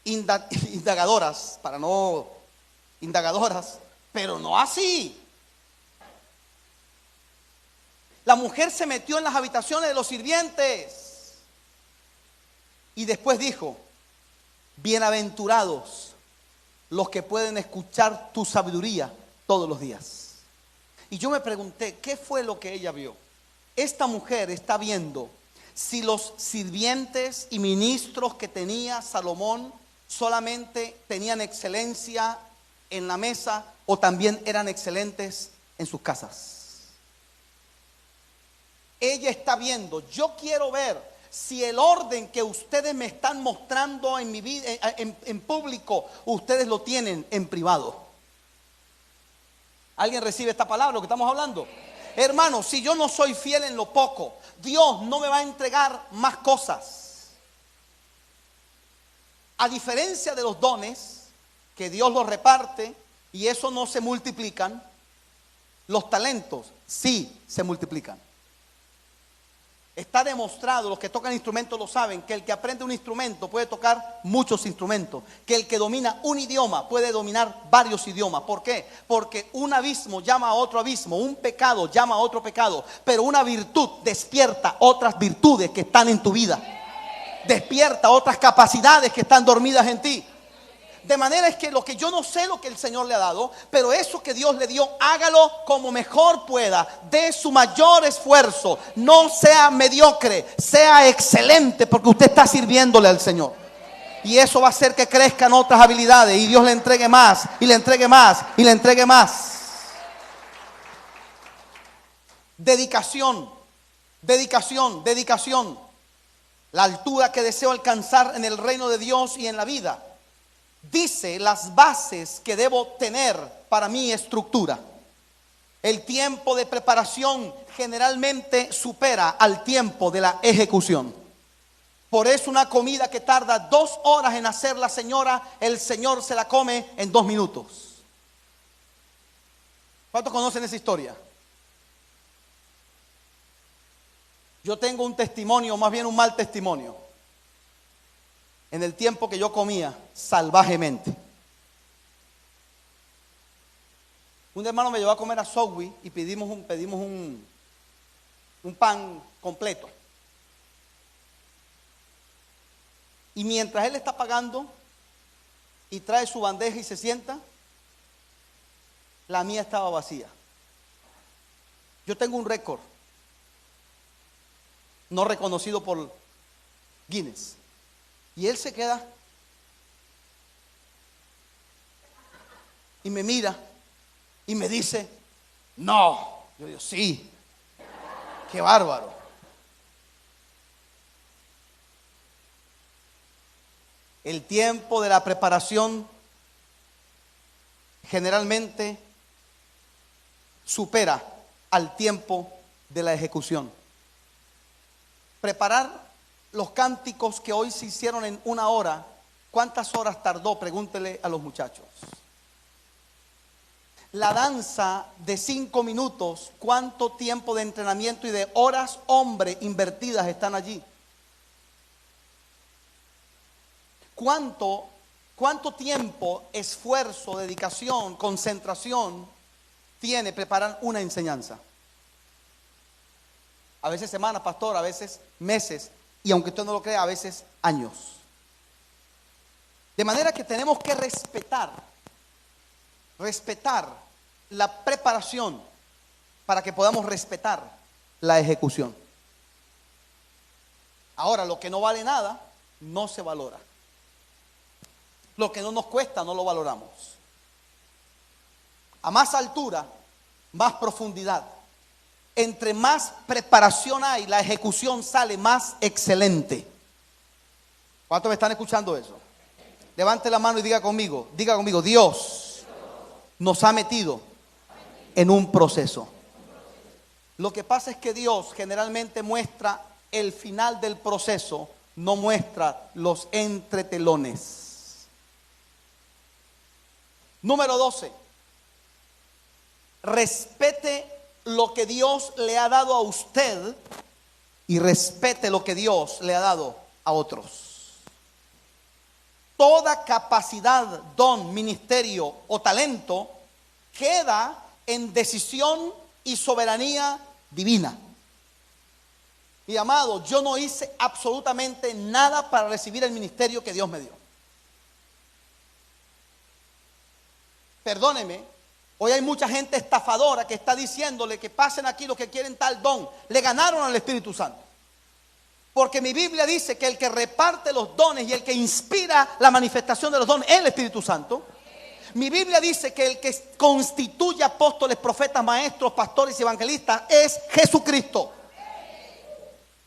B: indagadoras, pero no así. La mujer se metió en las habitaciones de los sirvientes y después dijo: bienaventurados los que pueden escuchar tu sabiduría todos los días. Y yo me pregunté, ¿qué fue lo que ella vio? Esta mujer está viendo si los sirvientes y ministros que tenía Salomón solamente tenían excelencia en la mesa o también eran excelentes en sus casas. Ella está viendo, yo quiero ver si el orden que ustedes me están mostrando en mi vida, en público, ustedes lo tienen en privado. ¿Alguien recibe esta palabra, lo que estamos hablando? Hermano, si yo no soy fiel en lo poco, Dios no me va a entregar más cosas. A diferencia de los dones, que Dios los reparte y eso no se multiplican, los talentos sí se multiplican. Está demostrado, los que tocan instrumentos lo saben, que el que aprende un instrumento puede tocar muchos instrumentos, que el que domina un idioma puede dominar varios idiomas. ¿Por qué? Porque un abismo llama a otro abismo, un pecado llama a otro pecado, pero una virtud despierta otras virtudes que están en tu vida, despierta otras capacidades que están dormidas en ti. De manera es que lo que yo no sé lo que el Señor le ha dado, pero eso que Dios le dio, hágalo como mejor pueda, dé su mayor esfuerzo, no sea mediocre, sea excelente, porque usted está sirviéndole al Señor. Y eso va a hacer que crezcan otras habilidades y Dios le entregue más, y le entregue más, y le entregue más. Dedicación, dedicación, dedicación. La altura que deseo alcanzar en el reino de Dios y en la vida dice las bases que debo tener para mi estructura. El tiempo de preparación generalmente supera al tiempo de la ejecución. Por eso una comida que tarda 2 horas en hacer la señora, el Señor se la come en 2 minutos. ¿Cuántos conocen esa historia? Yo tengo un testimonio, más bien un mal testimonio. En el tiempo que yo comía salvajemente, un hermano me llevó a comer a Subway y pedimos un pan completo. Y mientras él está pagando y trae su bandeja y se sienta, la mía estaba vacía. Yo tengo un récord no reconocido por Guinness. Y él se queda y me mira y me dice, no. Yo digo, sí, qué bárbaro. El tiempo de la preparación generalmente supera al tiempo de la ejecución. Preparar los cánticos que hoy se hicieron en 1 hora, ¿cuántas horas tardó? Pregúntele a los muchachos. La danza de 5 minutos, ¿cuánto tiempo de entrenamiento y de horas hombre invertidas están allí? ¿Cuánto tiempo, esfuerzo, dedicación, concentración tiene preparar una enseñanza? A veces semanas, pastor, a veces meses, y aunque usted no lo crea, a veces años. De manera que tenemos que respetar la preparación para que podamos respetar la ejecución. Ahora, lo que no vale nada, no se valora. Lo que no nos cuesta, no lo valoramos. A más altura, más profundidad. Entre más preparación hay, la ejecución sale más excelente. ¿Cuántos me están escuchando eso? Levante la mano y diga conmigo, Dios nos ha metido en un proceso. Lo que pasa es que Dios generalmente muestra el final del proceso, no muestra los entretelones. Número 12. Respete lo que Dios le ha dado a usted y respete lo que Dios le ha dado a otros. Toda capacidad, don, ministerio o talento queda en decisión y soberanía divina. Y amado, yo no hice absolutamente nada para recibir el ministerio que Dios me dio. Perdóneme. Hoy hay mucha gente estafadora que está diciéndole que pasen aquí los que quieren tal don. Le ganaron al Espíritu Santo. Porque mi Biblia dice que el que reparte los dones y el que inspira la manifestación de los dones es el Espíritu Santo. Mi Biblia dice que el que constituye apóstoles, profetas, maestros, pastores y evangelistas es Jesucristo.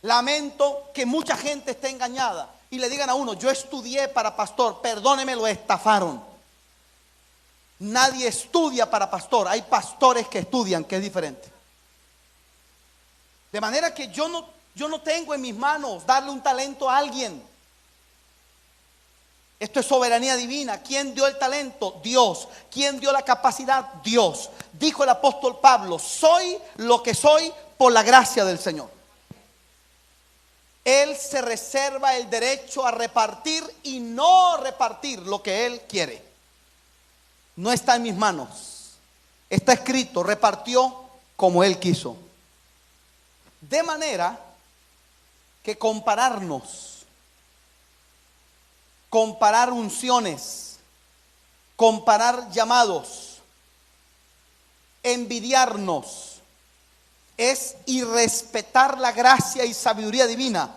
B: Lamento que mucha gente esté engañada y le digan a uno, yo estudié para pastor, perdóneme, lo estafaron. Nadie estudia para pastor, hay pastores que estudian, que es diferente. De manera que yo no tengo en mis manos darle un talento a alguien. Esto es soberanía divina. ¿Quién dio el talento? Dios. ¿Quién dio la capacidad? Dios. Dijo el apóstol Pablo: soy lo que soy por la gracia del Señor. Él se reserva el derecho a repartir y no repartir lo que Él quiere. No está en mis manos. Está escrito: repartió como Él quiso. De manera que compararnos, comparar unciones, comparar llamados, envidiarnos, es irrespetar la gracia y sabiduría divina,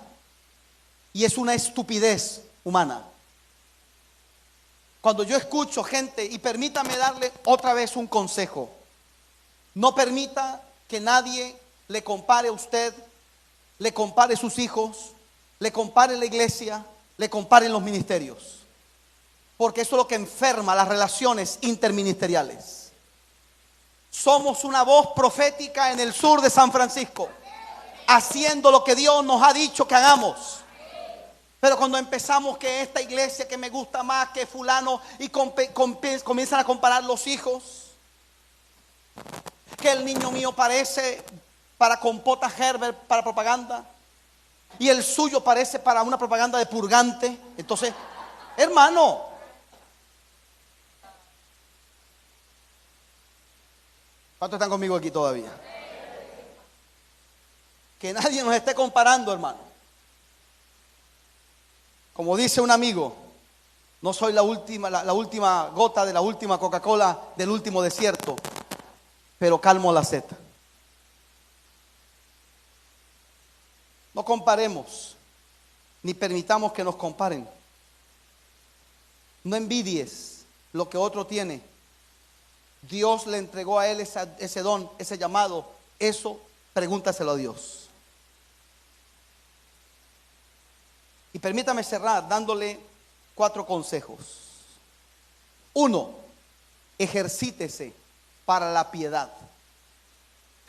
B: y es una estupidez humana. Cuando yo escucho gente, y permítame darle otra vez un consejo: no permita que nadie le compare a usted, le compare sus hijos, le compare la iglesia, le comparen los ministerios, porque eso es lo que enferma las relaciones interministeriales. Somos una voz profética en el sur de San Francisco, haciendo lo que Dios nos ha dicho que hagamos. Pero cuando empezamos que esta iglesia que me gusta más que fulano, y comienzan a comparar los hijos, que el niño mío parece para compota Herbert para propaganda, y el suyo parece para una propaganda de purgante. Entonces, hermano, ¿cuántos están conmigo aquí todavía? Que nadie nos esté comparando, hermano. Como dice un amigo: no soy la última gota de la última Coca-Cola del último desierto, pero calmo la sed. No comparemos, ni permitamos que nos comparen. No envidies lo que otro tiene. Dios le entregó a él ese don, ese llamado. Eso, pregúntaselo a Dios. Y permítame cerrar dándole 4 consejos. 1, ejercítese para la piedad.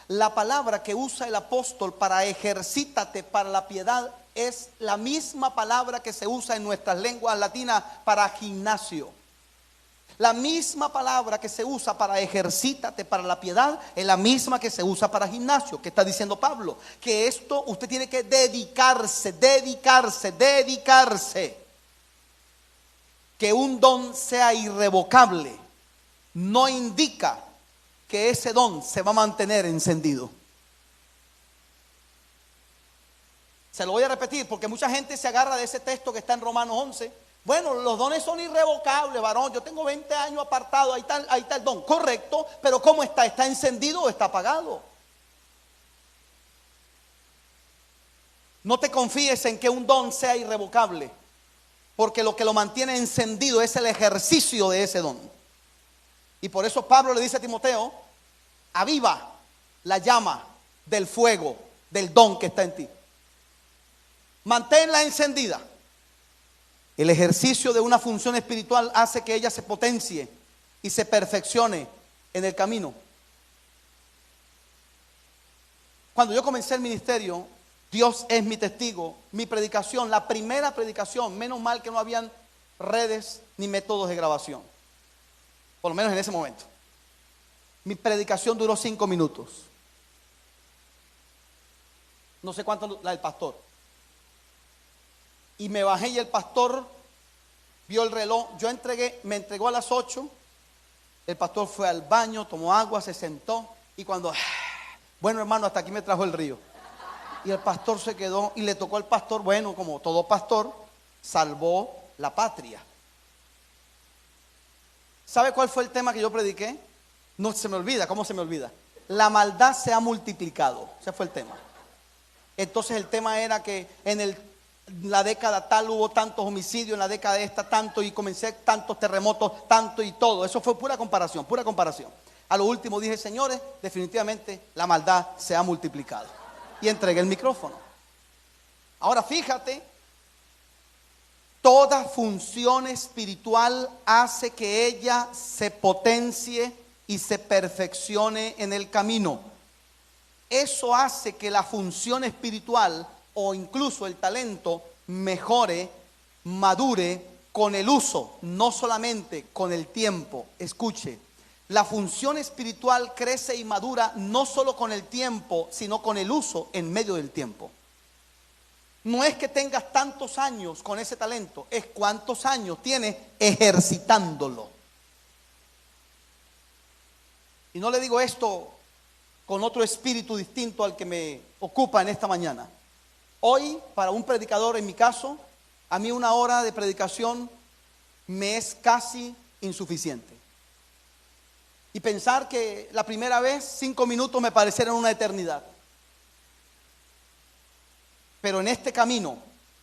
B: La palabra que usa el apóstol para ejercítate para la piedad es la misma palabra que se usa en nuestras lenguas latinas para gimnasio. La misma palabra que se usa para ejercítate para la piedad es la misma que se usa para gimnasio. ¿Qué está diciendo Pablo? Que esto usted tiene que dedicarse. Que un don sea irrevocable no indica que ese don se va a mantener encendido. Se lo voy a repetir porque mucha gente se agarra de ese texto que está en Romanos 11. Bueno, los dones son irrevocables, varón. Yo tengo 20 años apartado, ahí está el don. Correcto, pero ¿cómo está? ¿Está encendido o está apagado? No te confíes en que un don sea irrevocable, porque lo que lo mantiene encendido es el ejercicio de ese don. Y por eso Pablo le dice a Timoteo: aviva la llama del fuego del don que está en ti. Manténla encendida. El ejercicio de una función espiritual hace que ella se potencie y se perfeccione en el camino. Cuando yo comencé el ministerio, Dios es mi testigo, mi predicación, la primera predicación, menos mal que no habían redes ni métodos de grabación, por lo menos en ese momento. Mi predicación duró 5 minutos. No sé cuánto la del pastor. Y me bajé y el pastor vio el reloj. Me entregó a las 8. El pastor fue al baño, tomó agua, se sentó. Y cuando, bueno hermano, hasta aquí me trajo el río. Y el pastor se quedó y le tocó al pastor, bueno, como todo pastor, salvó la patria. ¿Sabe cuál fue el tema que yo prediqué? No se me olvida, ¿cómo se me olvida? La maldad se ha multiplicado. Ese fue el tema. Entonces el tema era que en la década tal hubo tantos homicidios, en la década esta tanto, y comencé tantos terremotos, tanto y todo. Eso fue pura comparación, pura comparación. A lo último dije: señores, definitivamente la maldad se ha multiplicado. Y entregué el micrófono. Ahora fíjate, toda función espiritual hace que ella se potencie y se perfeccione en el camino. eso hace que la función espiritual o incluso el talento mejore, madure con el uso, no solamente con el tiempo. Escuche, la función espiritual crece y madura no solo con el tiempo, sino con el uso en medio del tiempo. No es que tengas tantos años con ese talento, es cuántos años tienes ejercitándolo. Y no le digo esto con otro espíritu distinto al que me ocupa en esta mañana. Hoy, para un predicador, en mi caso, a mí 1 hora de predicación me es casi insuficiente. Y pensar que la primera vez 5 minutos me parecieron una eternidad. Pero en este camino,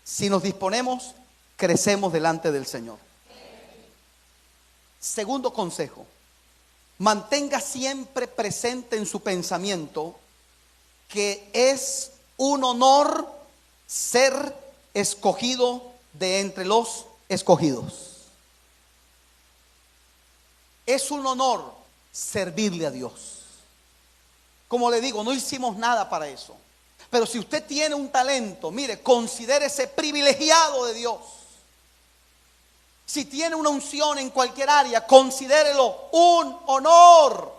B: si nos disponemos, crecemos delante del Señor. Segundo consejo: mantenga siempre presente en su pensamiento que es un honor ser escogido de entre los escogidos. Es un honor servirle a Dios. Como le digo, no hicimos nada para eso. Pero si usted tiene un talento, mire, considérese privilegiado de Dios. Si tiene una unción en cualquier área, considérelo un honor.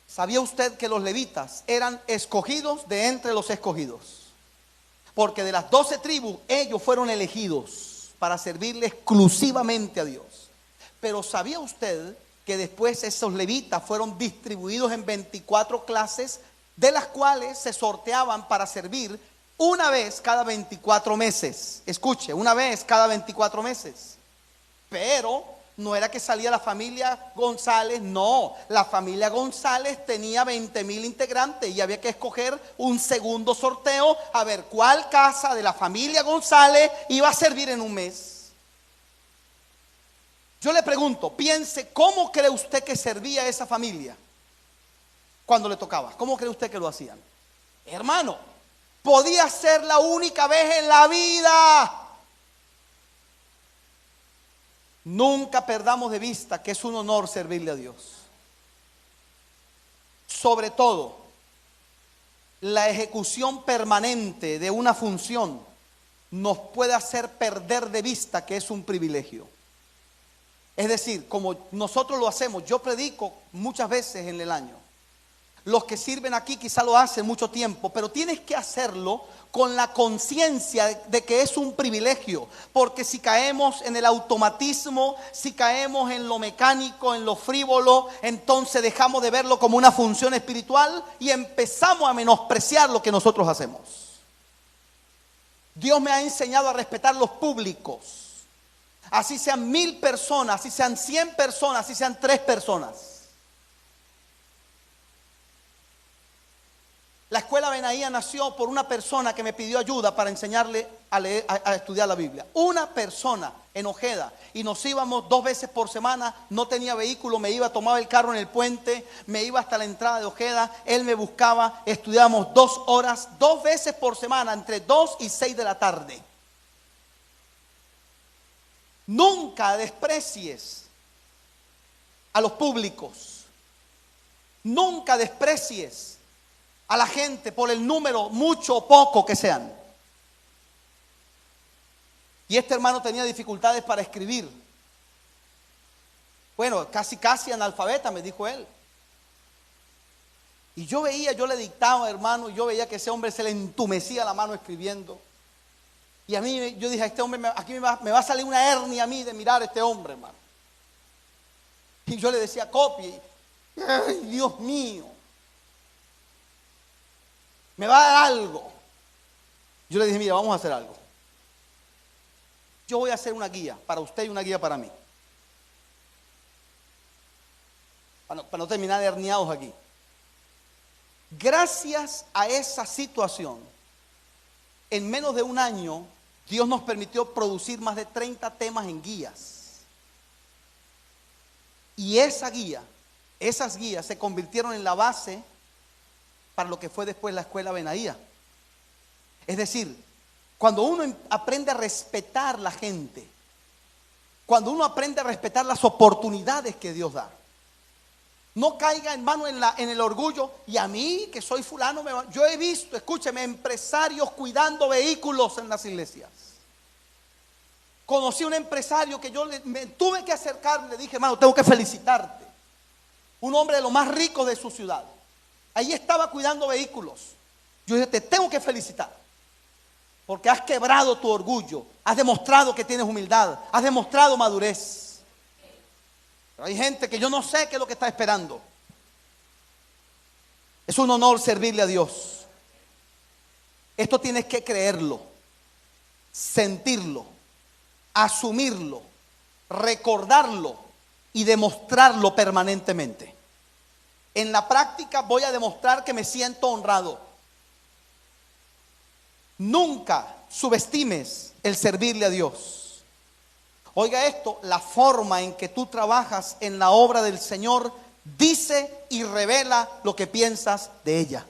B: ¿Sabía usted que los levitas eran escogidos de entre los escogidos? Porque de las 12 tribus, ellos fueron elegidos para servirle exclusivamente a Dios. Pero ¿sabía usted que después esos levitas fueron distribuidos en 24 clases, de las cuales se sorteaban para servir una vez cada 24 meses? Escuche, una vez cada 24 meses. Pero no era que salía la familia González, no. La familia González tenía 20,000 integrantes y había que escoger un segundo sorteo a ver cuál casa de la familia González iba a servir en un mes. Yo le pregunto, piense, ¿cómo cree usted que servía esa familia cuando le tocaba? ¿Cómo cree usted que lo hacían? Hermano, podía ser la única vez en la vida. Nunca perdamos de vista que es un honor servirle a Dios. Sobre todo, la ejecución permanente de una función nos puede hacer perder de vista que es un privilegio. Es decir, como nosotros lo hacemos, yo predico muchas veces en el año. Los que sirven aquí quizá lo hacen mucho tiempo, pero tienes que hacerlo con la conciencia de que es un privilegio. Porque si caemos en el automatismo, si caemos en lo mecánico, en lo frívolo, entonces dejamos de verlo como una función espiritual y empezamos a menospreciar lo que nosotros hacemos. Dios me ha enseñado a respetar los públicos. Así sean 1,000 personas, así sean 100 personas, así sean 3 personas. La escuela Benaía nació por una persona que me pidió ayuda para enseñarle a leer, a estudiar la Biblia. Una persona en Ojeda, y nos íbamos 2 veces por semana. No tenía vehículo, me iba, tomaba el carro en el puente, me iba hasta la entrada de Ojeda, él me buscaba, estudiábamos 2 horas, 2 veces por semana, entre 2 y 6 de la tarde. Nunca desprecies a los públicos. Nunca desprecies a la gente por el número, mucho o poco que sean. Y este hermano tenía dificultades para escribir. Bueno, casi analfabeta, me dijo él. Y yo le dictaba, hermano, y yo veía que ese hombre se le entumecía la mano escribiendo. Y a mí, yo dije, a este hombre, aquí me va a salir una hernia a mí de mirar a este hombre, hermano. Y yo le decía, copie. Ay, Dios mío. Me va a dar algo. Yo le dije, mira, vamos a hacer algo. Yo voy a hacer una guía para usted y una guía para mí. Para no terminar herniados aquí. Gracias a esa situación, en menos de 1 año, Dios nos permitió producir más de 30 temas en guías. Y esas guías se convirtieron en la base para lo que fue después la escuela Benaía. Es decir, cuando uno aprende a respetar la gente, cuando uno aprende a respetar las oportunidades que Dios da, No caiga, hermano, en el orgullo. Y a mí, que soy fulano, yo he visto, escúcheme, empresarios cuidando vehículos en las iglesias. Conocí a un empresario que me tuve que acercarme, le dije, hermano, tengo que felicitarte. Un hombre de lo más rico de su ciudad. Ahí estaba cuidando vehículos. Yo dije, te tengo que felicitar. Porque has quebrado tu orgullo. Has demostrado que tienes humildad. Has demostrado madurez. Pero hay gente que yo no sé qué es lo que está esperando. Es un honor servirle a Dios. Esto tienes que creerlo, sentirlo, asumirlo, recordarlo y demostrarlo permanentemente. En la práctica voy a demostrar que me siento honrado. Nunca subestimes el servirle a Dios. Oiga esto, la forma en que tú trabajas en la obra del Señor dice y revela lo que piensas de ella.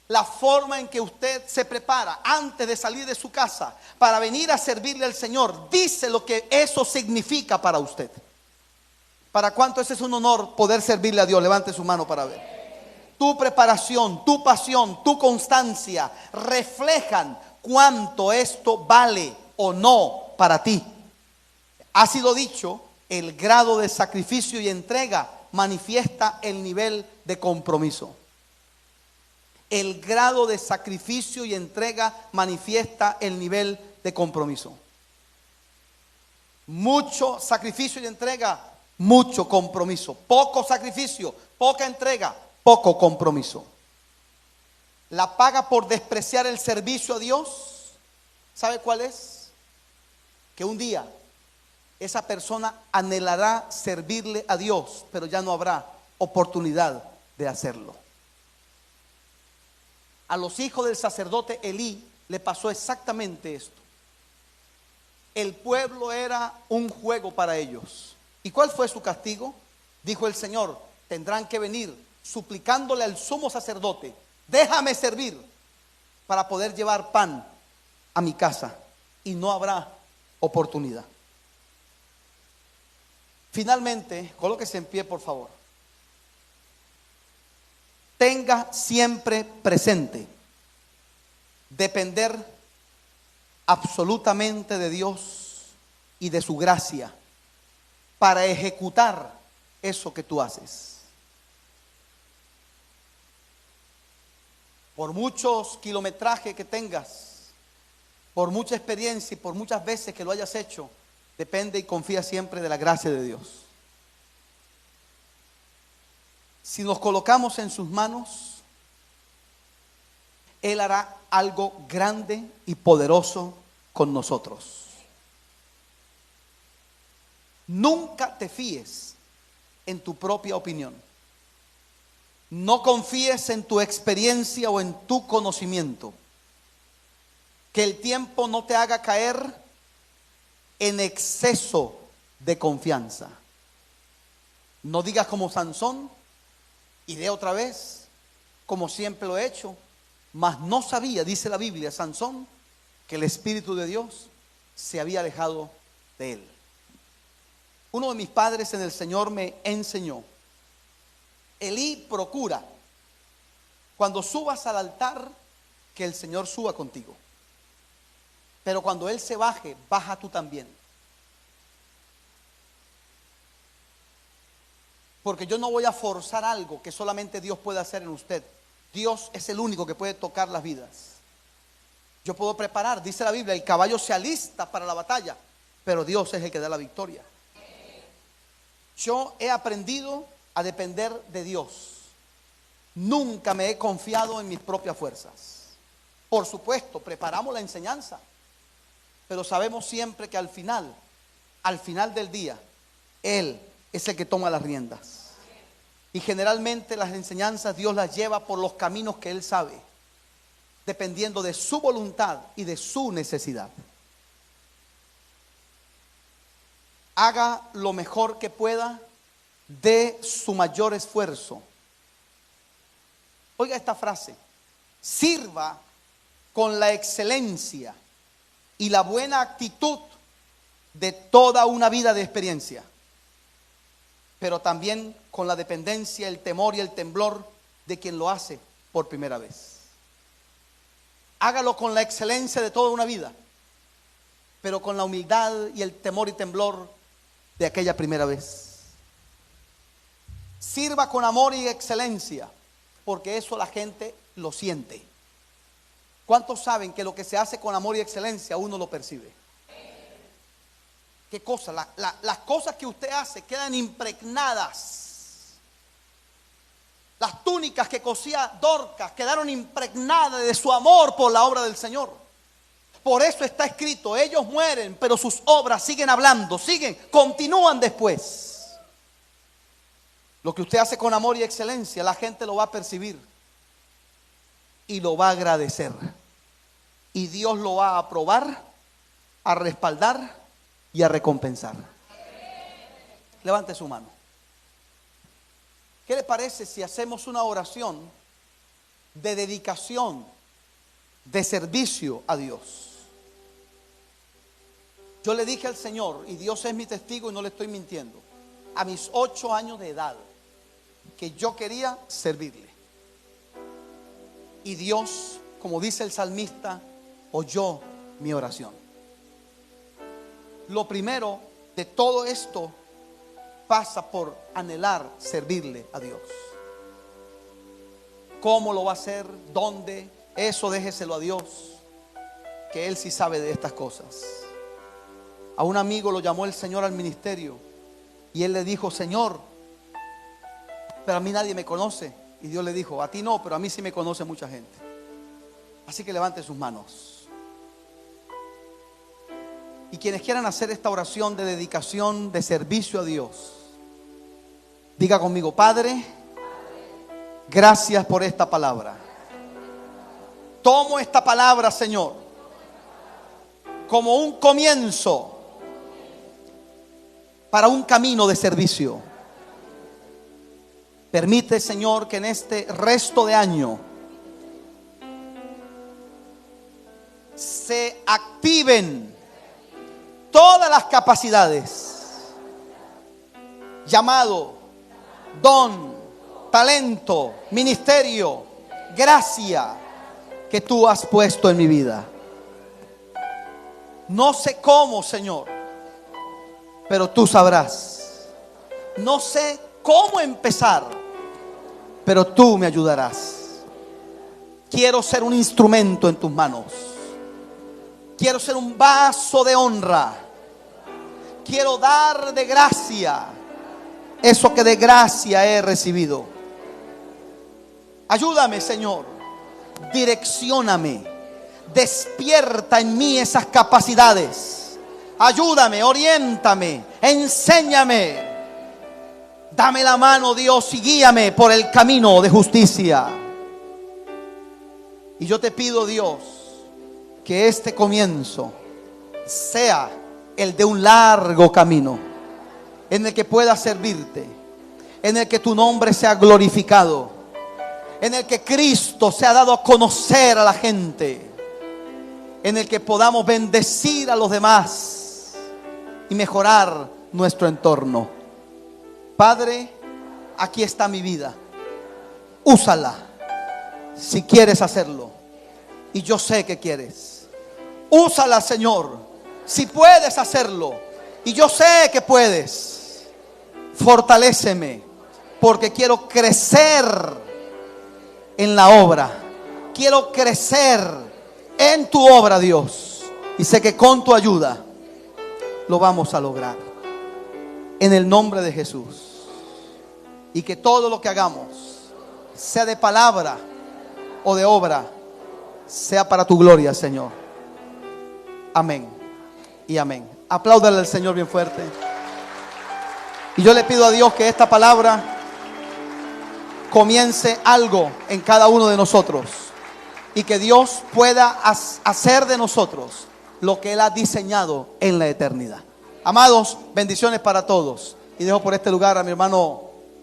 B: La forma en que usted se prepara antes de salir de su casa para venir a servirle al Señor dice lo que eso significa para usted. ¿Para cuánto ese es un honor poder servirle a Dios? Levante su mano para ver. Tu preparación, tu pasión, tu constancia reflejan cuánto esto vale o no para ti. Ha sido dicho, el grado de sacrificio y entrega manifiesta el nivel de compromiso. El grado de sacrificio y entrega manifiesta el nivel de compromiso. Mucho sacrificio y entrega, mucho compromiso. Poco sacrificio, poca entrega, poco compromiso. La paga por despreciar el servicio a Dios, ¿sabe cuál es? Que un día esa persona anhelará servirle a Dios, pero ya no habrá oportunidad de hacerlo. A los hijos del sacerdote Elí le pasó exactamente esto. El pueblo era un juego para ellos. ¿Y cuál fue su castigo? Dijo el Señor, tendrán que venir suplicándole al sumo sacerdote, déjame servir para poder llevar pan a mi casa, y no habrá oportunidad. Finalmente, colóquese en pie, por favor. Tenga siempre presente depender absolutamente de Dios y de su gracia para ejecutar eso que tú haces. Por muchos kilometrajes que tengas, por mucha experiencia y por muchas veces que lo hayas hecho, depende y confía siempre de la gracia de Dios. Si nos colocamos en sus manos, Él hará algo grande y poderoso con nosotros. Nunca te fíes en tu propia opinión. No confíes en tu experiencia o en tu conocimiento. Que el tiempo no te haga caer en exceso de confianza. No digas como Sansón, iré otra vez, como siempre lo he hecho, mas no sabía, dice la Biblia, Sansón, que el Espíritu de Dios se había alejado de él. Uno de mis padres en el Señor me enseñó, Elí, procura, cuando subas al altar, que el Señor suba contigo. Pero cuando Él se baje, baja tú también. Porque yo no voy a forzar algo que solamente Dios puede hacer en usted. Dios es el único que puede tocar las vidas. Yo puedo preparar, dice la Biblia, el caballo se alista para la batalla, pero Dios es el que da la victoria. Yo he aprendido a depender de Dios. Nunca me he confiado en mis propias fuerzas. Por supuesto, preparamos la enseñanza, pero sabemos siempre que al final del día, Él es el que toma las riendas. Y generalmente las enseñanzas Dios las lleva por los caminos que Él sabe, dependiendo de su voluntad y de su necesidad. Haga lo mejor que pueda, dé su mayor esfuerzo. Oiga esta frase: sirva con la excelencia y la buena actitud de toda una vida de experiencia. pero también con la dependencia, el temor y el temblor de quien lo hace por primera vez. Hágalo con la excelencia de toda una vida, pero con la humildad y el temor y temblor de aquella primera vez. Sirva con amor y excelencia, porque eso la gente lo siente. ¿Cuántos saben que lo que se hace con amor y excelencia uno lo percibe? ¿Qué cosa? Las cosas que usted hace quedan impregnadas. Las túnicas que cosía Dorcas quedaron impregnadas de su amor por la obra del Señor. Por eso está escrito: ellos mueren, pero sus obras siguen hablando, continúan después. Lo que usted hace con amor y excelencia, la gente lo va a percibir y lo va a agradecer. Y Dios lo va a aprobar, a respaldar y a recompensar. Levante su mano. ¿Qué le parece si hacemos una oración de dedicación, de servicio a Dios? Yo le dije al Señor, y Dios es mi testigo y no le estoy mintiendo, a mis 8 años de edad, que yo quería servirle. Y Dios, como dice el salmista, oyó mi oración. Lo primero de todo esto pasa por anhelar servirle a Dios. ¿Cómo lo va a hacer? ¿Dónde? Eso déjeselo a Dios, que Él sí sabe de estas cosas. A un amigo lo llamó el Señor al ministerio y él le dijo: Señor, pero a mí nadie me conoce. Y Dios le dijo: a ti no, pero a mí sí me conoce mucha gente. Así que levante sus manos. Y quienes quieran hacer esta oración de dedicación, de servicio a Dios, diga conmigo: Padre, gracias por esta palabra. Tomo esta palabra, Señor, como un comienzo para un camino de servicio. Permite, Señor, que en este resto de año se activen todas las capacidades, llamado, don, talento, ministerio, gracia que tú has puesto en mi vida. No sé cómo, Señor, pero tú sabrás. No sé cómo empezar, pero tú me ayudarás. Quiero ser un instrumento en tus manos. Quiero ser un vaso de honra. Quiero dar de gracia eso que de gracia he recibido. Ayúdame, Señor. Direccióname. Despierta en mí esas capacidades. Ayúdame, oriéntame, enséñame. Dame la mano, Dios, y guíame por el camino de justicia. Y yo te pido, Dios, que este comienzo sea el de un largo camino en el que pueda servirte, en el que tu nombre sea glorificado, en el que Cristo sea dado a conocer a la gente, en el que podamos bendecir a los demás y mejorar nuestro entorno. Padre, aquí está mi vida. Úsala si quieres hacerlo, y yo sé que quieres. Úsala, Señor, si puedes hacerlo, y yo sé que puedes. Fortaléceme, porque quiero crecer en la obra. Quiero crecer en tu obra, Dios, y sé que con tu ayuda lo vamos a lograr. En el nombre de Jesús. Y que todo lo que hagamos, sea de palabra o de obra, sea para tu gloria, Señor. Amén y amén. Apláudale al Señor bien fuerte. Y yo le pido a Dios que esta palabra comience algo en cada uno de nosotros, y que Dios pueda hacer de nosotros lo que Él ha diseñado en la eternidad. Amados, bendiciones para todos. Y dejo por este lugar a mi hermano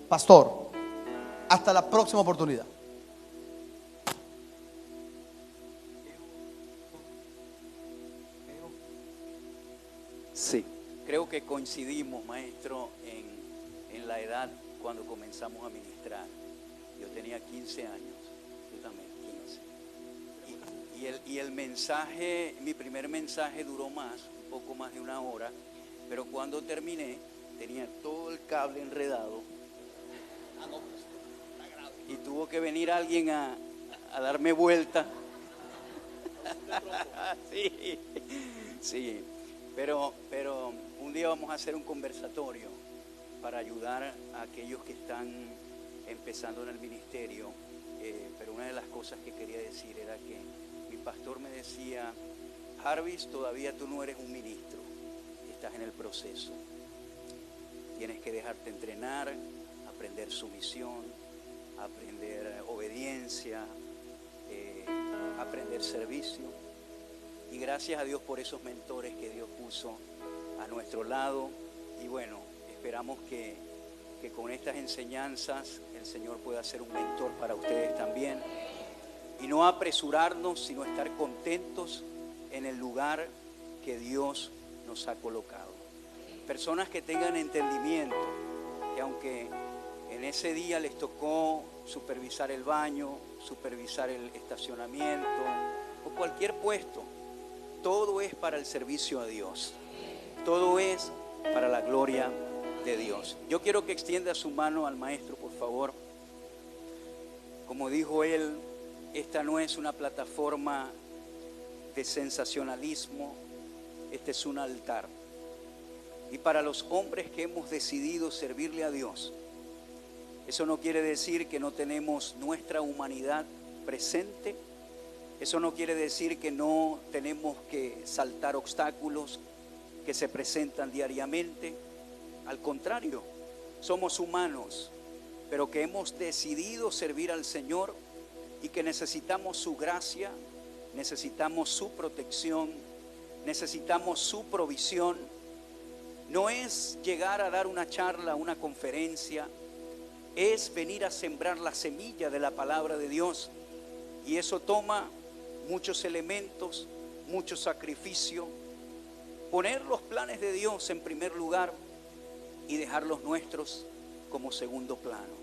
B: pastor. Hasta la próxima oportunidad.
A: Sí, creo que coincidimos, maestro, en la edad cuando comenzamos a ministrar. Yo tenía 15 años, tú también, 15. Y el mensaje, mi primer mensaje duró más, un poco más de una hora, pero cuando terminé tenía todo el cable enredado y tuvo que venir alguien a darme vuelta. Sí, pero un día vamos a hacer un conversatorio para ayudar a aquellos que están empezando en el ministerio. Pero una de las cosas que quería decir era que mi pastor me decía: Jarvis, todavía tú no eres un ministro, estás en el proceso. Tienes que dejarte entrenar, aprender sumisión, aprender obediencia, aprender servicio. Y gracias a Dios por esos mentores que Dios puso a nuestro lado. Y bueno, esperamos que con estas enseñanzas el Señor pueda ser un mentor para ustedes también. Y no apresurarnos, sino estar contentos en el lugar que Dios nos ha colocado. Personas que tengan entendimiento, que aunque en ese día les tocó supervisar el baño, supervisar el estacionamiento o cualquier puesto, todo es para el servicio a Dios. Todo es para la gloria de Dios. Yo quiero que extienda su mano al maestro, por favor. Como dijo él, esta no es una plataforma de sensacionalismo, este es un altar. Y para los hombres que hemos decidido servirle a Dios, eso no quiere decir que no tenemos nuestra humanidad presente. Eso no quiere decir que no tenemos que saltar obstáculos que se presentan diariamente. Al contrario, somos humanos, pero que hemos decidido servir al Señor y que necesitamos su gracia, necesitamos su protección, necesitamos su provisión. No es llegar a dar una charla, una conferencia, es venir a sembrar la semilla de la palabra de Dios. Y eso toma muchos elementos, mucho sacrificio, poner los planes de Dios en primer lugar y dejar los nuestros como segundo plano.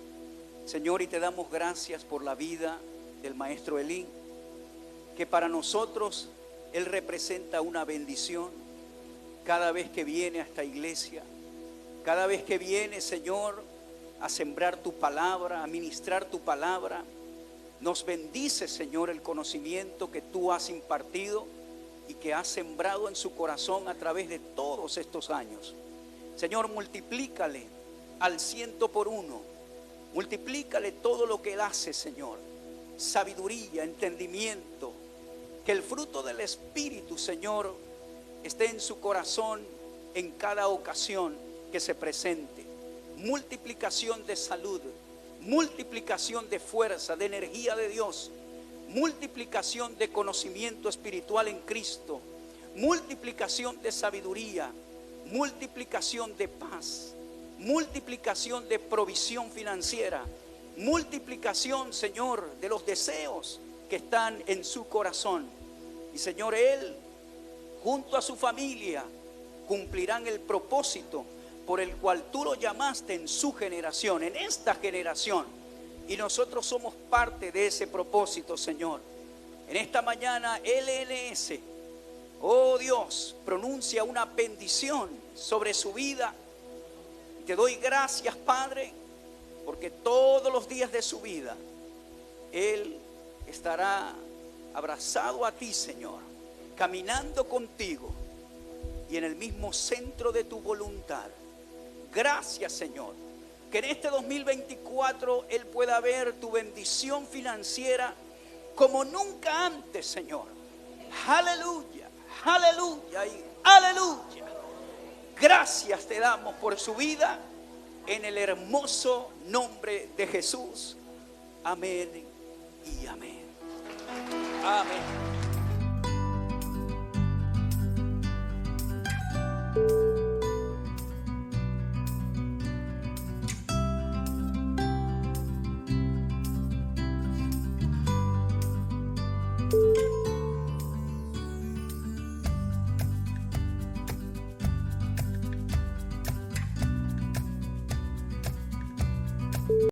A: Señor, y te damos gracias por la vida del maestro Elín, que para nosotros él representa una bendición cada vez que viene a esta iglesia, cada vez que viene, Señor, a sembrar tu palabra, a ministrar tu palabra. Nos bendice, Señor, el conocimiento que tú has impartido y que has sembrado en su corazón a través de todos estos años. Señor, multiplícale al 100 por 1. Multiplícale todo lo que él hace, Señor. Sabiduría, entendimiento. Que el fruto del Espíritu, Señor, esté en su corazón en cada ocasión que se presente. Multiplicación de salud, multiplicación de fuerza, de energía de Dios, multiplicación de conocimiento espiritual en Cristo, multiplicación de sabiduría, multiplicación de paz, multiplicación de provisión financiera, multiplicación, Señor, de los deseos que están en su corazón. Y Señor, él junto a su familia cumplirán el propósito por el cual tú lo llamaste en su generación, en esta generación. Y nosotros somos parte de ese propósito, Señor. En esta mañana, LNS, oh Dios, pronuncia una bendición sobre su vida. Te doy gracias, Padre, porque todos los días de su vida, Él estará abrazado a ti, Señor, caminando contigo y en el mismo centro de tu voluntad. Gracias, Señor, que en este 2024 Él pueda ver tu bendición financiera como nunca antes, Señor. Aleluya, aleluya y aleluya. Gracias te damos por su vida en el hermoso nombre de Jesús. Amén y amén. Amén.